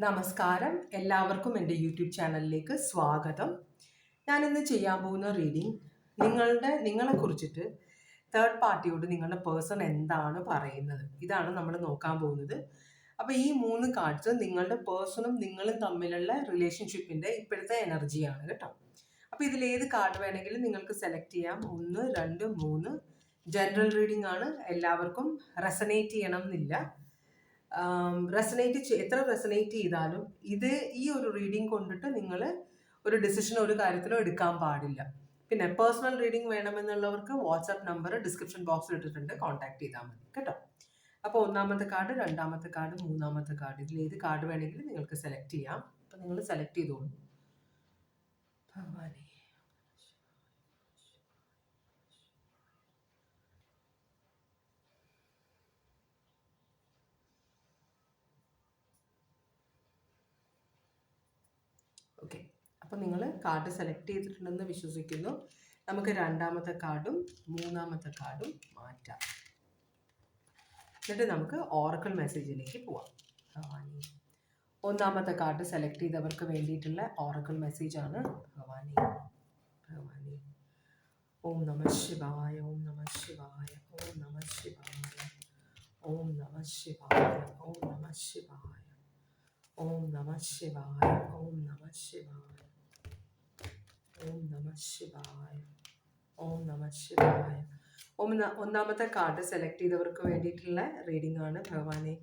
നമസ്കാരം, എല്ലാവർക്കും എൻ്റെ യൂട്യൂബ് ചാനലിലേക്ക് സ്വാഗതം. ഞാനിന്ന് ചെയ്യാൻ പോകുന്ന റീഡിംഗ് നിങ്ങളെ കുറിച്ചിട്ട് തേർഡ് പാർട്ടിയോട് നിങ്ങളുടെ പേഴ്സൺ എന്താണ് പറയുന്നത്, ഇതാണ് നമ്മൾ നോക്കാൻ പോകുന്നത്. അപ്പോൾ ഈ 3 കാർഡ്സ് നിങ്ങളുടെ പേഴ്സണും നിങ്ങളും തമ്മിലുള്ള റിലേഷൻഷിപ്പിൻ്റെ ഇപ്പോഴത്തെ എനർജിയാണ് കേട്ടോ. അപ്പോൾ ഇതിലേത് കാർഡ് വേണമെങ്കിലും നിങ്ങൾക്ക് സെലക്ട് ചെയ്യാം. 1, 2, 3 ജനറൽ റീഡിംഗ് ആണ്. എല്ലാവർക്കും റെസനേറ്റ് ചെയ്യണം എന്നില്ല. എത്ര റെസനേറ്റ് ചെയ്താലും ഈ ഒരു റീഡിംഗ് കൊണ്ടിട്ട് നിങ്ങൾ ഒരു ഡിസിഷൻ ഒരു കാര്യത്തിലും എടുക്കാൻ പാടില്ല. പിന്നെ പേഴ്സണൽ റീഡിംഗ് വേണമെന്നുള്ളവർക്ക് വാട്സാപ്പ് നമ്പർ ഡിസ്ക്രിപ്ഷൻ ബോക്സിൽ ഇട്ടിട്ടുണ്ട്, കോൺടാക്ട് ചെയ്താൽ മതി കേട്ടോ. അപ്പോൾ 1ാമത്തെ കാർഡ്, 2ാമത്തെ കാർഡ്, 3ാമത്തെ കാർഡ്, ഇതിൽ ഏത് കാർഡ് വേണമെങ്കിലും നിങ്ങൾക്ക് സെലക്ട് ചെയ്യാം. അപ്പോൾ നിങ്ങൾ സെലക്ട് ചെയ്തോളൂ. ഭഗവാനേ, ഓക്കെ. അപ്പോൾ നിങ്ങൾ കാർഡ് സെലക്ട് ചെയ്തിട്ടുണ്ടെന്ന് വിശ്വസിക്കുന്നു. നമുക്ക് 2ാമത്തെ കാർഡും 3ാമത്തെ കാർഡും മാറ്റാം. എന്നിട്ട് നമുക്ക് ഓറക്കിൾ മെസ്സേജിലേക്ക് പോവാം. 1ാമത്തെ കാർഡ് സെലക്ട് ചെയ്തവർക്ക് വേണ്ടിയിട്ടുള്ള ഓറക്കിൾ മെസ്സേജാണ്. ഭഗവാനേ, ഭഗവാനേ, ഓം നമ ശിവായ, ഓം നമ ശിവായ, ഓം നമ ശിവായ, ഓം നമ ശിവായ, ഓം നമ ശിവായ, ഓം നമ ശിവായ, ഓം നമ ശിവായ, ഓം നമ ശിവായ, ഓം നമ ശിവായ. 1ാമത്തെ കാർഡ് സെലക്ട് ചെയ്തവർക്ക് വേണ്ടിയിട്ടുള്ള റീഡിംഗ് ആണ്. ഭഗവാനെ,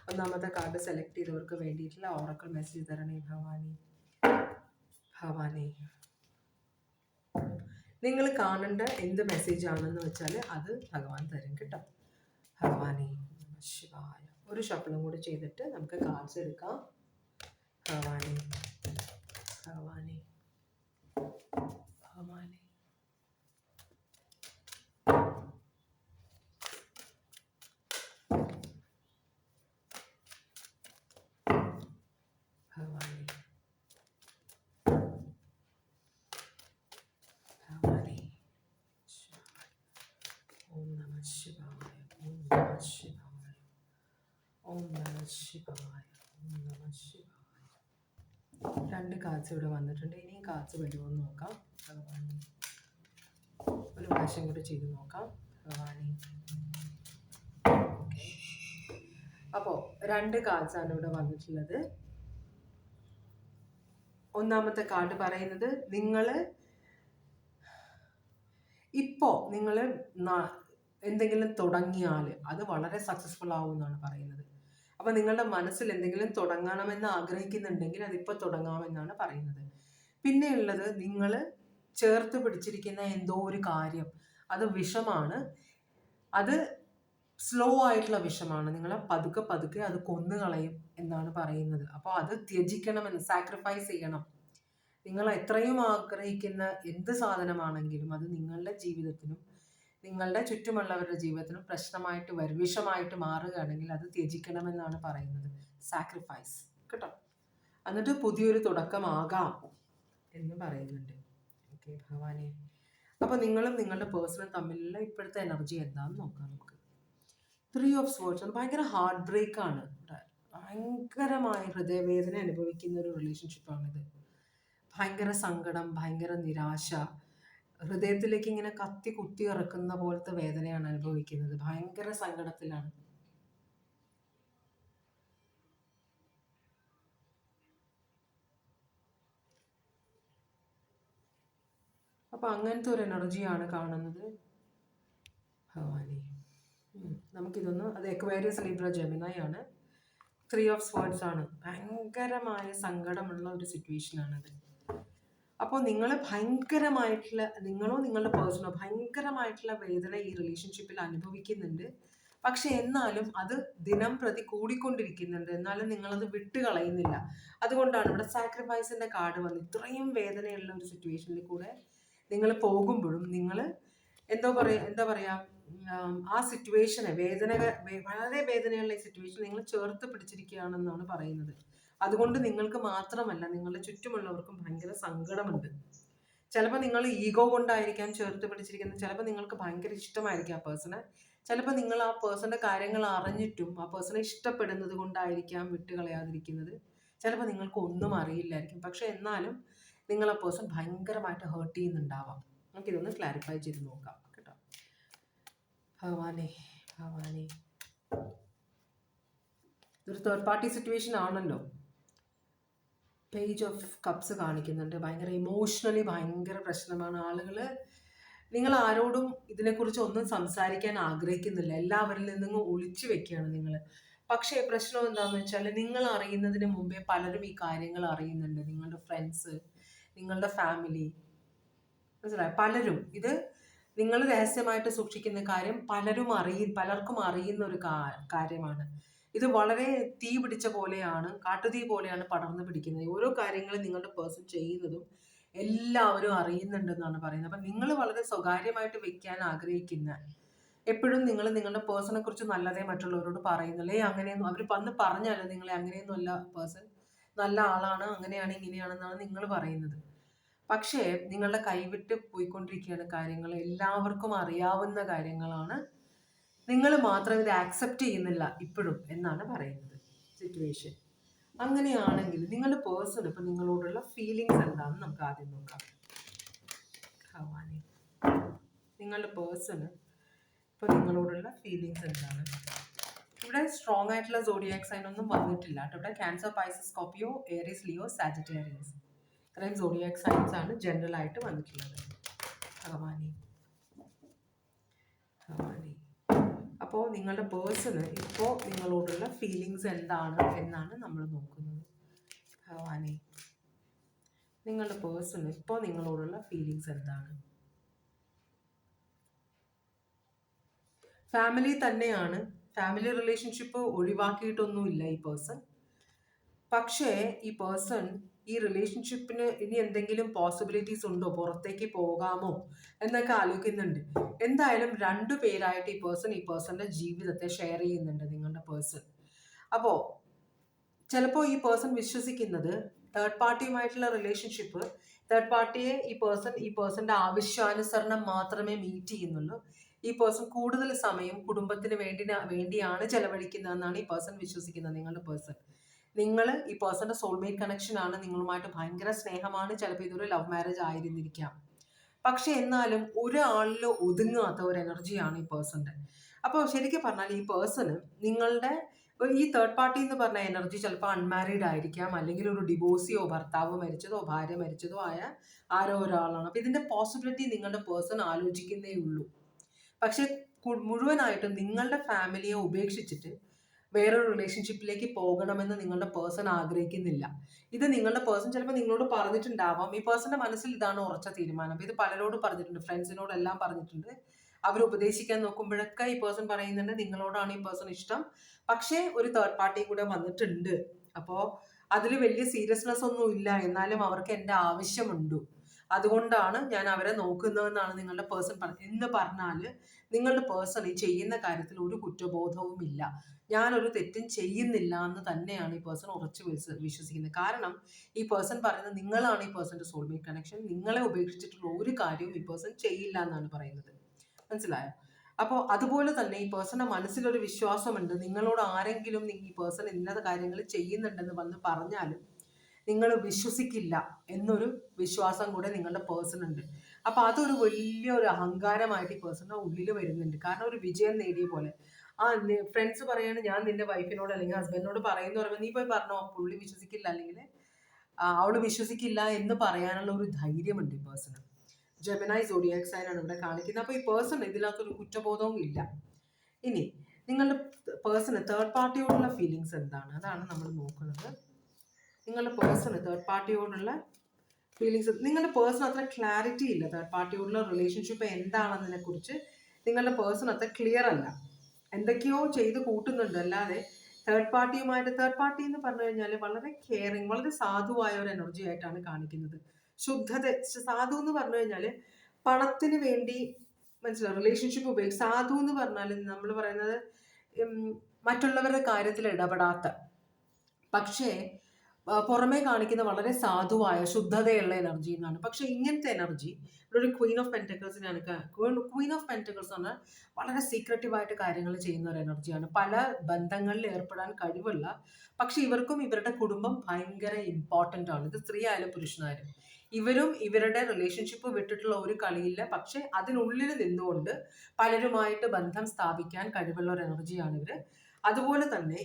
1ാമത്തെ കാർഡ് സെലക്ട് ചെയ്തവർക്ക് വേണ്ടിയിട്ടുള്ള ഓറക്കിൾ മെസ്സേജ് തരണേ ഭഗവാനെ. ഭഗവാനെ, നിങ്ങൾ കാണേണ്ട എന്ത് മെസ്സേജ് ആണെന്ന് വെച്ചാൽ അത് ഭഗവാൻ തരും കേട്ടോ. ഭഗവാനെ നമ ശിവായ. ഒരു ഷഫിളും കൂടി ചെയ്തിട്ട് നമുക്ക് കാർഡ്സ് എടുക്കാം. ഭഗവാനെ, ഭഗവാനെ, ഭഗവാനെ, ഭഗവാനെ, ഭഗവാനെ, ഓം നമ ശിവായ, ഓം നമ ശിവായ, ഓം നമ ശിവായ, ഓം നമ ശിവായ. 2 കാർഡ്സ് ഇവിടെ വന്നിട്ടുണ്ട്. ഇനിയും കാർഡ്സ് വരുമോ എന്ന് നോക്കാം. ഭഗവാനെ, ഒരു പ്രാവശ്യം കൂടി ചെയ്ത് നോക്കാം. ഭഗവാനെ, ഓക്കെ. അപ്പോൾ 2 കാർഡ്സാണ് ഇവിടെ വന്നിട്ടുള്ളത്. 1ാമത്തെ കാർഡ് പറയുന്നത് നിങ്ങൾ എന്തെങ്കിലും തുടങ്ങിയാൽ അത് വളരെ സക്സസ്ഫുൾ ആവും എന്നാണ് പറയുന്നത്. അപ്പോൾ നിങ്ങളുടെ മനസ്സിൽ എന്തെങ്കിലും തുടങ്ങണമെന്ന് ആഗ്രഹിക്കുന്നുണ്ടെങ്കിൽ അതിപ്പോൾ തുടങ്ങാമെന്നാണ് പറയുന്നത്. പിന്നെയുള്ളത്, നിങ്ങൾ ചേർത്ത് പിടിച്ചിരിക്കുന്ന എന്തോ ഒരു കാര്യം, അത് വിഷമാണ്. അത് സ്ലോ ആയിട്ടുള്ള വിഷമാണ്. നിങ്ങളെ പതുക്കെ പതുക്കെ അത് കൊന്നുകളയും എന്നാണ് പറയുന്നത്. അപ്പോൾ അത് ത്യജിക്കണമെന്ന്, സാക്രിഫൈസ് ചെയ്യണം. നിങ്ങൾ എത്രയും ആഗ്രഹിക്കുന്ന എന്ത് സാധനമാണെങ്കിലും അത് നിങ്ങളുടെ ജീവിതത്തിനും നിങ്ങളുടെ ചുറ്റുമുള്ളവരുടെ ജീവിതത്തിനും പ്രശ്നമായിട്ട് വിഷമായിട്ട് മാറുകയാണെങ്കിൽ അത് ത്യജിക്കണമെന്നാണ് പറയുന്നത്. സാക്രിഫൈസ് കേട്ടോ. എന്നിട്ട് പുതിയൊരു തുടക്കമാകാം എന്ന് പറയുന്നുണ്ട്. ഓക്കെ ഭഗവാനെ. അപ്പോൾ നിങ്ങളും നിങ്ങളുടെ പേഴ്സണും തമ്മിലുള്ള ഇപ്പോഴത്തെ എനർജി എന്താണെന്ന് നോക്കാം നമുക്ക്. 3 ഓഫ് സ്വേർഡ്സ് ആണ്. ഭയങ്കര ഹാർട്ട് ബ്രേക്കാണ്. ഭയങ്കരമായ ഹൃദയവേദന അനുഭവിക്കുന്ന ഒരു റിലേഷൻഷിപ്പാണിത്. ഭയങ്കര സങ്കടം, ഭയങ്കര നിരാശ, ഹൃദയത്തിലേക്ക് ഇങ്ങനെ കത്തി കുത്തി ഇറക്കുന്ന പോലത്തെ വേദനയാണ് അനുഭവിക്കുന്നത്. ഭയങ്കര സങ്കടത്തിലാണ്. അപ്പൊ അങ്ങനത്തെ ഒരു എനർജിയാണ് കാണുന്നത്. ഭഗവാനെ, നമുക്കിതൊന്ന്, അത് എക്വേരിയസ്, ലിബ്ര, ജെമിനി ആണ്. 3 ഓഫ് സ്വേർഡ്സ് ആണ്. ഭയങ്കരമായ സങ്കടമുള്ള ഒരു സിറ്റുവേഷനാണത്. അപ്പോൾ നിങ്ങളോ നിങ്ങളുടെ പേഴ്സണോ ഭയങ്കരമായിട്ടുള്ള വേദന ഈ റിലേഷൻഷിപ്പിൽ അനുഭവിക്കുന്നുണ്ട്. പക്ഷെ എന്നാലും അത് ദിനം പ്രതി കൂടിക്കൊണ്ടിരിക്കുന്നുണ്ട്. എന്നാലും നിങ്ങളത് വിട്ടുകളയുന്നില്ല. അതുകൊണ്ടാണ് ഇവിടെ സാക്രിഫൈസിന്റെ കാർഡ് വന്ന് ഇത്രയും വേദനയുള്ള ഒരു സിറ്റുവേഷനിൽ കൂടെ നിങ്ങൾ പോകുമ്പോഴും നിങ്ങൾ എന്താ പറയുക, ആ സിറ്റുവേഷനെ വളരെ വേദനയുള്ള ഈ സിറ്റുവേഷൻ നിങ്ങൾ ചേർത്ത് പിടിച്ചിരിക്കുകയാണെന്നാണ് പറയുന്നത്. അതുകൊണ്ട് നിങ്ങൾക്ക് മാത്രമല്ല നിങ്ങളുടെ ചുറ്റുമുള്ളവർക്കും ഭയങ്കര സങ്കടമുണ്ട്. ചിലപ്പോൾ നിങ്ങൾ ഈഗോ കൊണ്ടായിരിക്കാം ചേർത്ത് പിടിച്ചിരിക്കുന്നത്. ചിലപ്പോൾ നിങ്ങൾക്ക് ഭയങ്കര ഇഷ്ടമായിരിക്കും ആ പേഴ്സണെ. ചിലപ്പോൾ നിങ്ങൾ ആ പേഴ്സന്റെ കാര്യങ്ങൾ അറിഞ്ഞിട്ടും ആ പേഴ്സണെ ഇഷ്ടപ്പെടുന്നത് കൊണ്ടായിരിക്കാം വിട്ടുകളയാതിരിക്കുന്നത്. ചിലപ്പോൾ നിങ്ങൾക്ക് ഒന്നും അറിയില്ലായിരിക്കും, പക്ഷെ എന്നാലും നിങ്ങളെ പേഴ്സൺ ഭയങ്കരമായിട്ട് ഹേർട്ട് ചെയ്യുന്നുണ്ടാവാം. നമുക്കിതൊന്ന് ക്ലാരിഫൈ ചെയ്ത് നോക്കാം കേട്ടോ. ഭഗവാനെ ഭഗവാനെ, ഇതൊരു തേർഡ് പാർട്ടി സിറ്റുവേഷൻ ആണല്ലോ. പേജ് ഓഫ് കപ്സ് കാണിക്കുന്നുണ്ട്. ഭയങ്കര ഇമോഷണലി ഭയങ്കര പ്രശ്നമാണ്. ആളുകൾ, നിങ്ങൾ ആരോടും ഇതിനെക്കുറിച്ച് ഒന്നും സംസാരിക്കാൻ ആഗ്രഹിക്കുന്നില്ല, എല്ലാവരിൽ നിന്നും ഒളിച്ചു വെക്കുകയാണ് നിങ്ങൾ. പക്ഷേ പ്രശ്നം എന്താണെന്ന് വെച്ചാൽ, നിങ്ങൾ അറിയുന്നതിന് മുമ്പേ പലരും ഈ കാര്യങ്ങൾ അറിയുന്നുണ്ട്. നിങ്ങളുടെ ഫ്രണ്ട്സ്, നിങ്ങളുടെ ഫാമിലി, മനസ്സിലായോ? പലരും ഇത് നിങ്ങൾ രഹസ്യമായിട്ട് സൂക്ഷിക്കുന്ന കാര്യം പലർക്കും അറിയുന്ന ഒരു കാര്യമാണ്. ഇത് വളരെ തീ പിടിച്ച പോലെയാണ്, കാട്ടുതീ പോലെയാണ് പടർന്നു പിടിക്കുന്നത്. ഓരോ കാര്യങ്ങളും നിങ്ങളുടെ പേഴ്സൺ ചെയ്യുന്നതും എല്ലാവരും അറിയുന്നുണ്ടെന്നാണ് പറയുന്നത്. അപ്പം നിങ്ങൾ വളരെ സ്വകാര്യമായിട്ട് വെക്കാൻ ആഗ്രഹിക്കുന്ന, എപ്പോഴും നിങ്ങൾ നിങ്ങളുടെ പേഴ്സണെ കുറിച്ച് നല്ലതേ മറ്റുള്ളവരോട് പറയുന്നില്ലേ, അങ്ങനെയൊന്നും അവർ വന്ന് പറഞ്ഞാലോ നിങ്ങളെ അങ്ങനെയൊന്നും അല്ല, പേഴ്സൺ നല്ല ആളാണ്, അങ്ങനെയാണ് ഇങ്ങനെയാണെന്നാണ് നിങ്ങൾ പറയുന്നത്. പക്ഷേ നിങ്ങളുടെ കൈവിട്ട് പോയിക്കൊണ്ടിരിക്കുകയാണ് കാര്യങ്ങൾ. എല്ലാവർക്കും അറിയാവുന്ന കാര്യങ്ങളാണ്, നിങ്ങൾ മാത്രം ഇത് ആക്സെപ്റ്റ് ചെയ്യുന്നില്ല ഇപ്പോഴും എന്നാണ് പറയുന്നത് സിറ്റുവേഷൻ. അങ്ങനെയാണെങ്കിൽ നിങ്ങളുടെ പേഴ്സൺ ഇപ്പം നിങ്ങളോടുള്ള ഫീലിങ്സ് എന്താണെന്ന് നമുക്ക് ആദ്യം നോക്കാം. ഭഗവാനെ, നിങ്ങളുടെ പേഴ്സണ് ഇപ്പം നിങ്ങളോടുള്ള ഫീലിങ്സ് എന്താണ്? ഇവിടെ സ്ട്രോങ് ആയിട്ടുള്ള സോഡിയാക് സൈൻ ഒന്നും വന്നിട്ടില്ല കേട്ടോ. ഇവിടെ cancer, Pisces, Scorpio, Aries, Leo, Sagittarius, ഇത്രയും സോഡിയാക് സൈൻസ് ആണ് ജനറൽ ആയിട്ട് വന്നിട്ടുള്ളത്. ഭഗവാനെ ഭഗവാനെ, അപ്പോൾ നിങ്ങളുടെ പേഴ്സണ് ഇപ്പോൾ നിങ്ങളോടുള്ള ഫീലിങ്സ് എന്താണ് എന്നാണ് നമ്മൾ നോക്കുന്നത്. ഭഗവാനെ, നിങ്ങളുടെ പേഴ്സണ് ഇപ്പോൾ നിങ്ങളോടുള്ള ഫീലിങ്സ് എന്താണ്? ഫാമിലി തന്നെയാണ്, ഫാമിലി റിലേഷൻഷിപ്പ് ഒഴിവാക്കിയിട്ടൊന്നുമില്ല ഈ പേഴ്സൺ. പക്ഷേ ഈ പേഴ്സൺ ഈ റിലേഷൻഷിപ്പിന് ഇനി എന്തെങ്കിലും പോസിബിലിറ്റീസ് ഉണ്ടോ, പുറത്തേക്ക് പോകാമോ എന്നൊക്കെ ആലോചിക്കുന്നുണ്ട്. എന്തായാലും 2 പേരായിട്ട് ഈ പേഴ്സൻ്റെ ജീവിതത്തെ ഷെയർ ചെയ്യുന്നുണ്ട് നിങ്ങളുടെ പേഴ്സൺ. അപ്പോൾ ചിലപ്പോൾ ഈ പേഴ്സൺ വിശ്വസിക്കുന്നത് തേർഡ് പാർട്ടിയുമായിട്ടുള്ള റിലേഷൻഷിപ്പ്, തേർഡ് പാർട്ടിയെ ഈ പേഴ്സൻ്റെ ആവശ്യാനുസരണം മാത്രമേ മീറ്റ് ചെയ്യുന്നുള്ളൂ. ഈ പേഴ്സൺ കൂടുതൽ സമയം കുടുംബത്തിന് വേണ്ടിയാണ് ചെലവഴിക്കുന്നതെന്നാണ് ഈ പേഴ്സൺ വിശ്വസിക്കുന്നത്. നിങ്ങളുടെ പേഴ്സൺ, നിങ്ങൾ ഈ പേഴ്സന്റെ സോൾമേറ്റ് കണക്ഷൻ ആണ്, നിങ്ങളുമായിട്ട് ഭയങ്കര സ്നേഹമാണ്. ചിലപ്പോൾ ഇതൊരു ലവ് മാരേജ് ആയിരുന്നിരിക്കാം. പക്ഷെ എന്നാലും ഒരാളിൽ ഒതുങ്ങാത്ത ഒരു എനർജിയാണ് ഈ പേഴ്സന്റെ. അപ്പോൾ ശരിക്കും പറഞ്ഞാൽ ഈ പേഴ്സണ് നിങ്ങളുടെ ഈ തേർഡ് പാർട്ടി എന്ന് പറഞ്ഞ എനർജി ചിലപ്പോൾ അൺമാരീഡ് ആയിരിക്കാം, അല്ലെങ്കിൽ ഒരു ഡിവോഴ്സിയോ, ഭർത്താവ് മരിച്ചതോ ഭാര്യ മരിച്ചതോ ആയ ആരോ ഒരാളാണ്. അപ്പോൾ ഇതിന്റെ പോസിബിലിറ്റി നിങ്ങളുടെ പേഴ്സൺ ആലോചിക്കുന്നേ ഉള്ളൂ. പക്ഷെ മുഴുവനായിട്ടും നിങ്ങളുടെ ഫാമിലിയെ ഉപേക്ഷിച്ചിട്ട് വേറൊരു റിലേഷൻഷിപ്പിലേക്ക് പോകണമെന്ന് നിങ്ങളുടെ പേഴ്സൺ ആഗ്രഹിക്കുന്നില്ല. ഇത് നിങ്ങളുടെ പേഴ്സൺ ചിലപ്പോൾ നിങ്ങളോട് പറഞ്ഞിട്ടുണ്ടാവാം. ഈ പേഴ്സന്റെ മനസ്സിൽ ഇതാണ് ഉറച്ച തീരുമാനം. ഇത് പലരോടും പറഞ്ഞിട്ടുണ്ട്, ഫ്രണ്ട്സിനോടെല്ലാം പറഞ്ഞിട്ടുണ്ട്. അവർ ഉപദേശിക്കാൻ നോക്കുമ്പോഴൊക്കെ ഈ പേഴ്സൺ പറയുന്നുണ്ട് നിങ്ങളോടാണ് ഈ പേഴ്സൺ ഇഷ്ടം, പക്ഷേ ഒരു തേർഡ് പാർട്ടി കൂടെ വന്നിട്ടുണ്ട്. അപ്പോൾ അതിൽ വലിയ സീരിയസ്നെസ് ഒന്നും ഇല്ല, എന്നാലും അവർക്ക് എൻ്റെ ആവശ്യമുണ്ട്, അതുകൊണ്ടാണ് ഞാൻ അവരെ നോക്കുന്നതെന്നാണ് നിങ്ങളുടെ പേഴ്സൺ എന്ന് പറഞ്ഞാൽ നിങ്ങളുടെ പേഴ്സൺ ഈ ചെയ്യുന്ന കാര്യത്തിൽ ഒരു കുറ്റബോധവും ഇല്ല. ഞാനൊരു തെറ്റും ചെയ്യുന്നില്ല എന്ന് തന്നെയാണ് ഈ പേഴ്സൺ ഉറച്ചു വിശ്വസിക്കുന്നത്. കാരണം ഈ പേഴ്സൺ പറയുന്നത് നിങ്ങളാണ് ഈ പേഴ്സന്റെ സോൾമേറ്റ് കണക്ഷൻ, നിങ്ങളെ ഉപേക്ഷിച്ചിട്ടുള്ള ഒരു കാര്യവും ഈ പേഴ്സൺ ചെയ്യില്ല എന്നാണ് പറയുന്നത്. മനസ്സിലായോ? അപ്പോൾ അതുപോലെ തന്നെ ഈ പേഴ്സന്റെ മനസ്സിലൊരു വിശ്വാസമുണ്ട്, നിങ്ങളോട് ആരെങ്കിലും ഈ പേഴ്സൺ ഇന്നത് കാര്യങ്ങൾ ചെയ്യുന്നുണ്ടെന്ന് വന്ന് പറഞ്ഞാലും നിങ്ങൾ വിശ്വസിക്കില്ല എന്നൊരു വിശ്വാസം കൂടെ നിങ്ങളുടെ പേഴ്സൺ ഉണ്ട്. അപ്പൊ അതൊരു വലിയൊരു അഹങ്കാരമായിട്ട് ഈ പേഴ്സണിന്റെ ഉള്ളിൽ വരുന്നുണ്ട്. കാരണം ഒരു വിജയം നേടിയ പോലെ. ഫ്രണ്ട്സ് പറയാണ് ഞാൻ നിന്റെ വൈഫിനോട് അല്ലെങ്കിൽ ഹസ്ബൻഡിനോട് പറയുന്ന പറയുമ്പോൾ നീ പോയി പറഞ്ഞോ, പുള്ളി വിശ്വസിക്കില്ല, അല്ലെങ്കിൽ അവള് വിശ്വസിക്കില്ല എന്ന് പറയാനുള്ള ഒരു ധൈര്യമുണ്ട് ഈ പേഴ്സണ്. ജെമിനായി സോഡിയാക് സൈൻ ആണ് ഇവിടെ കാണിക്കുന്നത്. അപ്പൊ ഈ പേഴ്സൺ ഇതിനകത്തൊരു കുറ്റബോധവും ഇല്ല. ഇനി നിങ്ങളുടെ പേഴ്സണ് തേർഡ് പാർട്ടിയോടുള്ള ഫീലിങ്സ് എന്താണ്, അതാണ് നമ്മൾ നോക്കുന്നത്. നിങ്ങളുടെ പേഴ്സണ് തേർഡ് പാർട്ടിയോടുള്ള ഫീലിങ്സ്, നിങ്ങളുടെ പേഴ്സൺ അത്ര ക്ലാരിറ്റി ഇല്ല തേർഡ് പാർട്ടിയോടുള്ള റിലേഷൻഷിപ്പ് എന്താണെന്നതിനെ കുറിച്ച്. നിങ്ങളുടെ പേഴ്സൺ അത്ര ക്ലിയർ അല്ല, എന്തൊക്കെയോ ചെയ്ത് കൂട്ടുന്നുണ്ട്. അല്ലാതെ തേർഡ് പാർട്ടി എന്ന് പറഞ്ഞു കഴിഞ്ഞാൽ വളരെ കെയറിങ്, വളരെ സാധുവായ ഒരു എനർജി ആയിട്ടാണ് കാണിക്കുന്നത്. ശുദ്ധത, സാധു എന്ന് പറഞ്ഞു കഴിഞ്ഞാൽ പണത്തിന് വേണ്ടി, മനസ്സിലാവും, റിലേഷൻഷിപ്പ് ഉപയോഗിച്ച്. സാധു എന്ന് പറഞ്ഞാൽ നമ്മൾ പറയുന്നത് മറ്റുള്ളവരുടെ കാര്യത്തിൽ ഇടപെടാത്ത, പക്ഷേ പുറമേ കാണിക്കുന്ന വളരെ സാധുവായ ശുദ്ധതയുള്ള എനർജി എന്നാണ്. പക്ഷെ ഇങ്ങനത്തെ എനർജി ഇവിടെ ഒരു ക്വീൻ ഓഫ് പെന്റക്കിൾസിനാണ്. ക്വീൻ ഓഫ് പെന്റക്കിൾസ് എന്ന് പറഞ്ഞാൽ വളരെ സീക്രട്ടീവായിട്ട് കാര്യങ്ങൾ ചെയ്യുന്ന ഒരു എനർജിയാണ്. പല ബന്ധങ്ങളിൽ ഏർപ്പെടാൻ കഴിവുള്ള, പക്ഷെ ഇവർക്കും ഇവരുടെ കുടുംബം ഭയങ്കര ഇമ്പോർട്ടൻ്റ് ആണ്. ഇത് സ്ത്രീ ആയാലും പുരുഷനായാലും ഇവരും ഇവരുടെ റിലേഷൻഷിപ്പ് വിട്ടിട്ടുള്ള ഒരു കളിയില്ല. പക്ഷെ അതിനുള്ളിൽ നിന്നുകൊണ്ട് പലരുമായിട്ട് ബന്ധം സ്ഥാപിക്കാൻ കഴിവുള്ള ഒരു എനർജിയാണ് ഇവര്. അതുപോലെ തന്നെ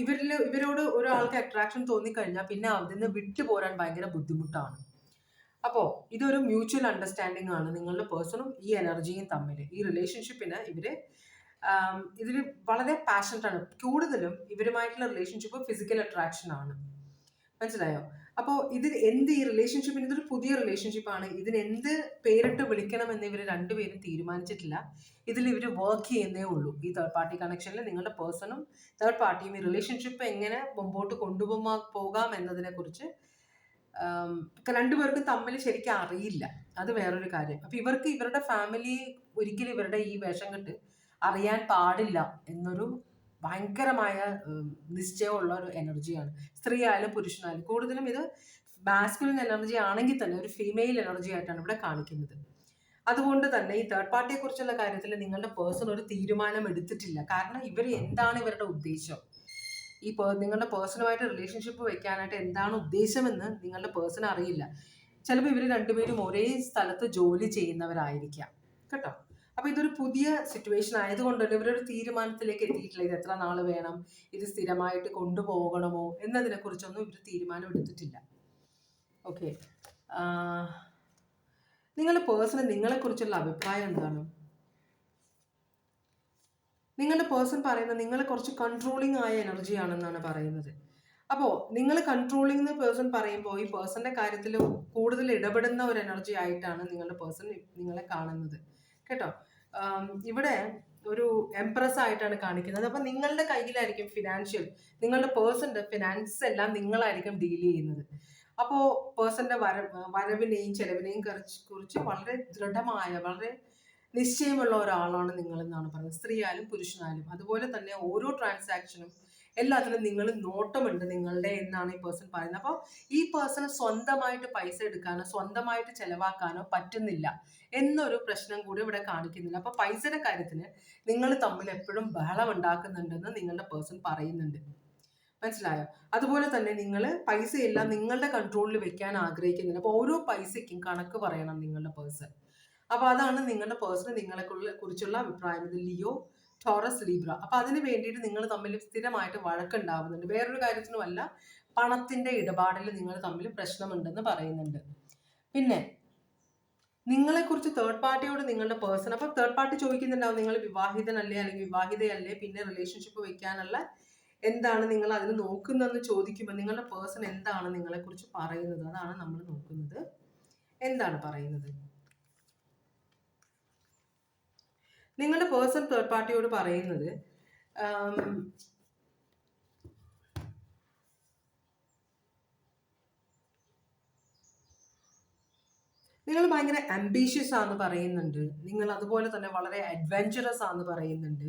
ഇവരോട് ഒരാൾക്ക് അട്രാക്ഷൻ തോന്നിക്കഴിഞ്ഞാൽ പിന്നെ അതിൽ വിട്ടുപോരാൻ ഭയങ്കര ബുദ്ധിമുട്ടാണ്. അപ്പോൾ ഇതൊരു മ്യൂച്വൽ അണ്ടർസ്റ്റാൻഡിംഗ് ആണ് നിങ്ങളുടെ പേഴ്സണും ഈ എനർജിയും തമ്മിൽ. ഈ റിലേഷൻഷിപ്പിന് ഇതിൽ വളരെ പാഷനറ്റ് ആണ്. കൂടുതലും ഇവരുമായിട്ടുള്ള റിലേഷൻഷിപ്പ് ഫിസിക്കൽ അട്രാക്ഷൻ ആണ്. മനസ്സിലായോ? അപ്പോൾ ഈ റിലേഷൻഷിപ്പിന് ഇതൊരു പുതിയ റിലേഷൻഷിപ്പാണ്. എന്ത് പേരിട്ട് വിളിക്കണമെന്ന് ഇവർ രണ്ടുപേരും തീരുമാനിച്ചിട്ടില്ല. ഇവർ വർക്ക് ചെയ്യുന്നേ ഉള്ളൂ. ഈ തേർഡ് പാർട്ടി കണക്ഷനിൽ നിങ്ങളുടെ പേഴ്സണും തേർഡ് പാർട്ടിയും ഈ റിലേഷൻഷിപ്പ് എങ്ങനെ മുമ്പോട്ട് പോകാം എന്നതിനെ കുറിച്ച് രണ്ടുപേർക്കും തമ്മിൽ ശരിക്കും അറിയില്ല. അത് വേറൊരു കാര്യം. അപ്പൊ ഇവരുടെ ഫാമിലി ഒരിക്കലും ഇവരുടെ ഈ വേഷം കെട്ട് അറിയാൻ പാടില്ല എന്നൊരു ഭയങ്കരമായ നിശ്ചയമുള്ള ഒരു എനർജിയാണ്. സ്ത്രീ ആയാലും പുരുഷനായാലും. കൂടുതലും ഇത് മാസ്കുലിൻ എനർജി ആണെങ്കിൽ തന്നെ ഒരു ഫീമെയിൽ എനർജി ആയിട്ടാണ് ഇവിടെ കാണിക്കുന്നത്. അതുകൊണ്ട് തന്നെ ഈ തേർഡ് പാർട്ടിയെ കുറിച്ചുള്ള കാര്യത്തിൽ നിങ്ങളുടെ പേഴ്സൺ ഒരു തീരുമാനം എടുത്തിട്ടില്ല. കാരണം എന്താണ് ഇവരുടെ ഉദ്ദേശം, നിങ്ങളുടെ പേഴ്സണുമായിട്ട് റിലേഷൻഷിപ്പ് വെക്കാനായിട്ട് എന്താണ് ഉദ്ദേശമെന്ന് നിങ്ങളുടെ പേഴ്സൺ അറിയില്ല. ചിലപ്പോൾ ഇവർ രണ്ടുപേരും ഒരേ സ്ഥലത്ത് ജോലി ചെയ്യുന്നവരായിരിക്കാം കേട്ടോ. അപ്പൊ ഇതൊരു പുതിയ സിറ്റുവേഷൻ ആയതുകൊണ്ട് തന്നെ ഇവരൊരു തീരുമാനത്തിലേക്ക് എത്തിയിട്ടില്ല. ഇത് എത്ര നാൾ വേണം, ഇത് സ്ഥിരമായിട്ട് കൊണ്ടുപോകണമോ എന്നതിനെ കുറിച്ചൊന്നും ഇവർ തീരുമാനം എടുത്തിട്ടില്ല. ഓക്കെ, നിങ്ങളുടെ പേഴ്സണ് നിങ്ങളെക്കുറിച്ചുള്ള അഭിപ്രായം എന്താണ്? നിങ്ങളുടെ പേഴ്സൺ പറയുന്നത് നിങ്ങൾ കുറച്ച് കൺട്രോളിങ് ആയ എനർജി ആണെന്നാണ് പറയുന്നത്. അപ്പോൾ നിങ്ങൾ കൺട്രോളിംഗ് എന്ന് പേഴ്സൺ പറയുമ്പോൾ ഈ പേഴ്സന്റെ കാര്യത്തിൽ കൂടുതൽ ഇടപെടുന്ന ഒരു എനർജി ആയിട്ടാണ് നിങ്ങളുടെ പേഴ്സൺ നിങ്ങളെ കാണുന്നത് കേട്ടോ. ഇവിടെ ഒരു എംപ്രസ് ആയിട്ടാണ് കാണിക്കുന്നത്. അപ്പം നിങ്ങളുടെ കയ്യിലായിരിക്കും നിങ്ങളുടെ പേഴ്സന്റെ ഫിനാൻസ് എല്ലാം നിങ്ങളായിരിക്കും ഡീൽ ചെയ്യുന്നത്. അപ്പോൾ പേഴ്സന്റെ വരവിനെയും ചെലവിനെയും കുറിച്ച് വളരെ ദൃഢമായ, വളരെ നിശ്ചയമുള്ള ഒരാളാണ് നിങ്ങൾ എന്നാണ് പറയുന്നത്. സ്ത്രീ ആയാലും പുരുഷനായാലും. അതുപോലെ തന്നെ ഓരോ ട്രാൻസാക്ഷനും എല്ലാത്തിനും നിങ്ങൾ നോട്ടമുണ്ട് നിങ്ങളുടെ എന്നാണ് ഈ പേഴ്സൺ പറയുന്നത്. അപ്പോൾ ഈ പേഴ്സണ് സ്വന്തമായിട്ട് പൈസ എടുക്കാനോ സ്വന്തമായിട്ട് ചെലവാക്കാനോ പറ്റുന്നില്ല എന്നൊരു പ്രശ്നം കൂടി ഇവിടെ കാണിക്കുന്നില്ല. അപ്പോൾ പൈസയുടെ കാര്യത്തിന് നിങ്ങൾ തമ്മിൽ എപ്പോഴും ബഹളം ഉണ്ടാക്കുന്നുണ്ടെന്ന് നിങ്ങളുടെ പേഴ്സൺ പറയുന്നുണ്ട്. മനസ്സിലായോ? അതുപോലെ തന്നെ നിങ്ങൾ പൈസയെല്ലാം നിങ്ങളുടെ കൺട്രോളിൽ വെക്കാൻ ആഗ്രഹിക്കുന്നില്ല. അപ്പോൾ ഓരോ പൈസയ്ക്കും കണക്ക് പറയണം നിങ്ങളുടെ പേഴ്സൺ. അപ്പോൾ അതാണ് നിങ്ങളുടെ പേഴ്സൺ നിങ്ങളെ കുറിച്ചുള്ള അഭിപ്രായം. ഇത് ലിയോ, ടോറസ്, ലീബ്ര. അപ്പൊ അതിന് വേണ്ടിയിട്ട് നിങ്ങൾ തമ്മിൽ സ്ഥിരമായിട്ട് വഴക്കുണ്ടാവുന്നുണ്ട്. വേറൊരു കാര്യത്തിനുമല്ല, പണത്തിന്റെ ഇടപാടിൽ നിങ്ങൾ തമ്മിൽ പ്രശ്നമുണ്ടെന്ന് പറയുന്നുണ്ട്. പിന്നെ നിങ്ങളെക്കുറിച്ച് തേർഡ് പാർട്ടിയോട് നിങ്ങളുടെ പേഴ്സൺ, അപ്പൊ തേർഡ് പാർട്ടി ചോദിക്കുന്നുണ്ടാവും നിങ്ങൾ വിവാഹിതനല്ലേ അല്ലെങ്കിൽ വിവാഹിതയല്ലേ, പിന്നെ റിലേഷൻഷിപ്പ് വെക്കാനുള്ള എന്താണ് നിങ്ങൾ അതിന് നോക്കുന്നതെന്ന് ചോദിക്കുമ്പോൾ നിങ്ങളുടെ പേഴ്സൺ എന്താണ് നിങ്ങളെക്കുറിച്ച് പറയുന്നത്, അതാണ് നമ്മൾ നോക്കുന്നത്. എന്താണ് പറയുന്നത്? നിങ്ങളുടെ പേഴ്സൺ തേർഡ് പാർട്ടിയോട് പറയുന്നത് നിങ്ങൾ ഭയങ്കര അംബീഷ്യസ് ആണെന്ന് പറയുന്നുണ്ട്. നിങ്ങൾ അതുപോലെ തന്നെ വളരെ അഡ്വഞ്ചറസ് ആണെന്ന് പറയുന്നുണ്ട്.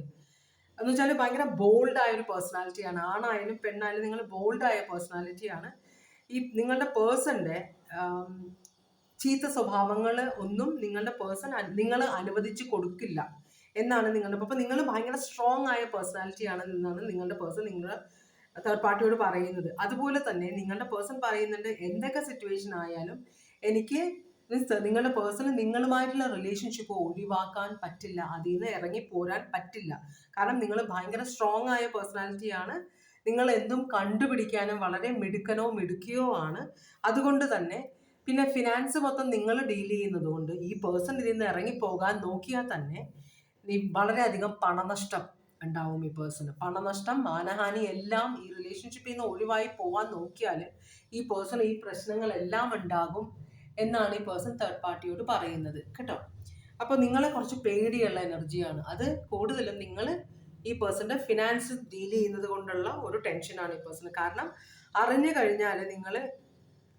എന്ന് വെച്ചാൽ ഭയങ്കര ബോൾഡ് ആയ ഒരു പേഴ്സണാലിറ്റിയാണ്. ആണായാലും പെണ്ണായാലും നിങ്ങൾ ബോൾഡ് ആയ പേഴ്സണാലിറ്റിയാണ്. ഈ നിങ്ങളുടെ പേഴ്സന്റെ ചീത്ത സ്വഭാവങ്ങൾ ഒന്നും നിങ്ങളുടെ പേഴ്സൺ നിങ്ങൾ അനുവദിച്ച് കൊടുക്കില്ല എന്നാണ് നിങ്ങളുടെ. അപ്പം നിങ്ങൾ ഭയങ്കര സ്ട്രോങ് ആയ പേഴ്സണാലിറ്റി ആണ് എന്നാണ് നിങ്ങളുടെ പേഴ്സൺ നിങ്ങളുടെ തേർഡ് പാർട്ടിയോട് പറയുന്നത്. അതുപോലെ തന്നെ നിങ്ങളുടെ പേഴ്സൺ പറയുന്നുണ്ട് എന്തൊക്കെ സിറ്റുവേഷൻ ആയാലും എനിക്ക് നിങ്ങളുടെ പേഴ്സൺ നിങ്ങളുമായിട്ടുള്ള റിലേഷൻഷിപ്പ് ഒഴിവാക്കാൻ പറ്റില്ല, അതിൽ നിന്ന് ഇറങ്ങി പോരാൻ പറ്റില്ല. കാരണം നിങ്ങൾ ഭയങ്കര സ്ട്രോങ് ആയ പേഴ്സണാലിറ്റിയാണ്. നിങ്ങൾ എന്തും കണ്ടുപിടിക്കാനും വളരെ മിടുക്കിയോ ആണ്. അതുകൊണ്ട് തന്നെ പിന്നെ ഫിനാൻസ് മൊത്തം നിങ്ങൾ ഡീൽ ചെയ്യുന്നത് കൊണ്ട് ഈ പേഴ്സൺ ഇതിൽ നിന്ന് ഇറങ്ങിപ്പോകാൻ നോക്കിയാൽ തന്നെ വളരെയധികം പണനഷ്ടം ഉണ്ടാവും ഈ പേഴ്സണ്. പണനഷ്ടം, മാനഹാനി എല്ലാം ഈ റിലേഷൻഷിപ്പിൽ നിന്ന് ഒഴിവായി പോകാൻ നോക്കിയാൽ ഈ പേഴ്സൺ ഈ പ്രശ്നങ്ങളെല്ലാം ഉണ്ടാകും എന്നാണ് ഈ പേഴ്സൺ തേർഡ് പാർട്ടിയോട് പറയുന്നത് കേട്ടോ. അപ്പോൾ നിങ്ങളെ കുറച്ച് പേടിയുള്ള എനർജിയാണ്. അത് കൂടുതലും നിങ്ങൾ ഈ പേഴ്സന്റെ ഫിനാൻസ് ഡീൽ ചെയ്യുന്നത് കൊണ്ടുള്ള ഒരു ടെൻഷനാണ് ഈ പേഴ്സണ്. കാരണം അറിഞ്ഞു കഴിഞ്ഞാൽ നിങ്ങൾ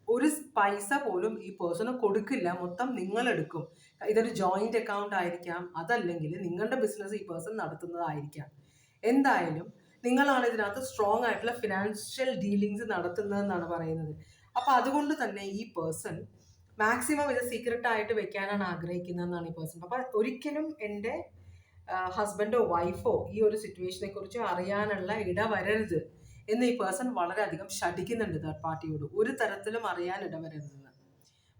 ഒരു പൈസ പോലും ഈ പേഴ്സണ് കൊടുക്കില്ല, മൊത്തം നിങ്ങളെടുക്കും. ഇതൊരു ജോയിന്റ് അക്കൗണ്ട് ആയിരിക്കാം, അതല്ലെങ്കിൽ നിങ്ങളുടെ ബിസിനസ് ഈ പേഴ്സൺ നടത്തുന്നതായിരിക്കാം. എന്തായാലും നിങ്ങളാണ് ഇതിനകത്ത് സ്ട്രോങ് ആയിട്ടുള്ള ഫിനാൻഷ്യൽ ഡീലിങ്സ് നടത്തുന്നതെന്നാണ് പറയുന്നത്. അപ്പൊ അതുകൊണ്ട് തന്നെ ഈ പേഴ്സൺ മാക്സിമം ഇത് സീക്രട്ട് ആയിട്ട് വെക്കാനാണ് ആഗ്രഹിക്കുന്നതെന്നാണ് ഈ പേഴ്സൺ. അപ്പൊ ഒരിക്കലും എൻ്റെ ഹസ്ബൻഡോ വൈഫോ ഈ ഒരു സിറ്റുവേഷനെ കുറിച്ച് അറിയാനുള്ള ഇടവരരുത് എന്ന് ഈ പേഴ്സൺ വളരെയധികം ശഠിക്കുന്നുണ്ട് തേർഡ് പാർട്ടിയോട്. ഒരു തരത്തിലും അറിയാൻ ഇടവരരുതെന്ന്.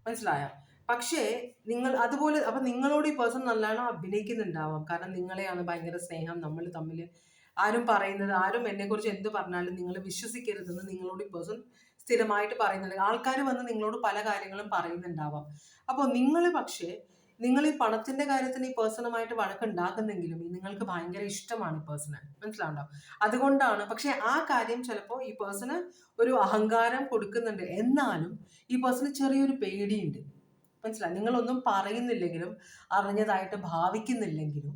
മനസ്സിലായോ? പക്ഷേ നിങ്ങൾ അതുപോലെ അപ്പൊ നിങ്ങളോട് ഈ പേഴ്സൺ നല്ലോണം അഭിനയിക്കുന്നുണ്ടാവാം. കാരണം നിങ്ങളെയാണ് ഭയങ്കര സ്നേഹം, നമ്മൾ തമ്മിൽ ആരും പറയുന്നത്, ആരും എന്നെക്കുറിച്ച് എന്ത് പറഞ്ഞാലും നിങ്ങൾ വിശ്വസിക്കരുതെന്ന് നിങ്ങളോട് ഈ പേഴ്സൺ സ്ഥിരമായിട്ട് പറയുന്നുണ്ട്. ആൾക്കാർ വന്ന് നിങ്ങളോട് പല കാര്യങ്ങളും പറയുന്നുണ്ടാവാം. അപ്പോൾ നിങ്ങൾ പക്ഷേ നിങ്ങൾ ഈ പണത്തിന്റെ കാര്യത്തിന് ഈ പേഴ്സണുമായിട്ട് വഴക്കുണ്ടാക്കുന്നെങ്കിലും നിങ്ങൾക്ക് ഭയങ്കര ഇഷ്ടമാണ് ഈ പേഴ്സണെ. മനസ്സിലാവുണ്ടോ? അതുകൊണ്ടാണ്. പക്ഷെ ആ കാര്യം ചിലപ്പോൾ ഈ പേഴ്സണ് ഒരു അഹങ്കാരം കൊടുക്കുന്നുണ്ട്. എന്നാലും ഈ പേഴ്സണ് ചെറിയൊരു പേടിയുണ്ട്. മനസ്സിലായി? നിങ്ങളൊന്നും പറയുന്നില്ലെങ്കിലും അറിഞ്ഞതായിട്ട് ഭാവിക്കുന്നില്ലെങ്കിലും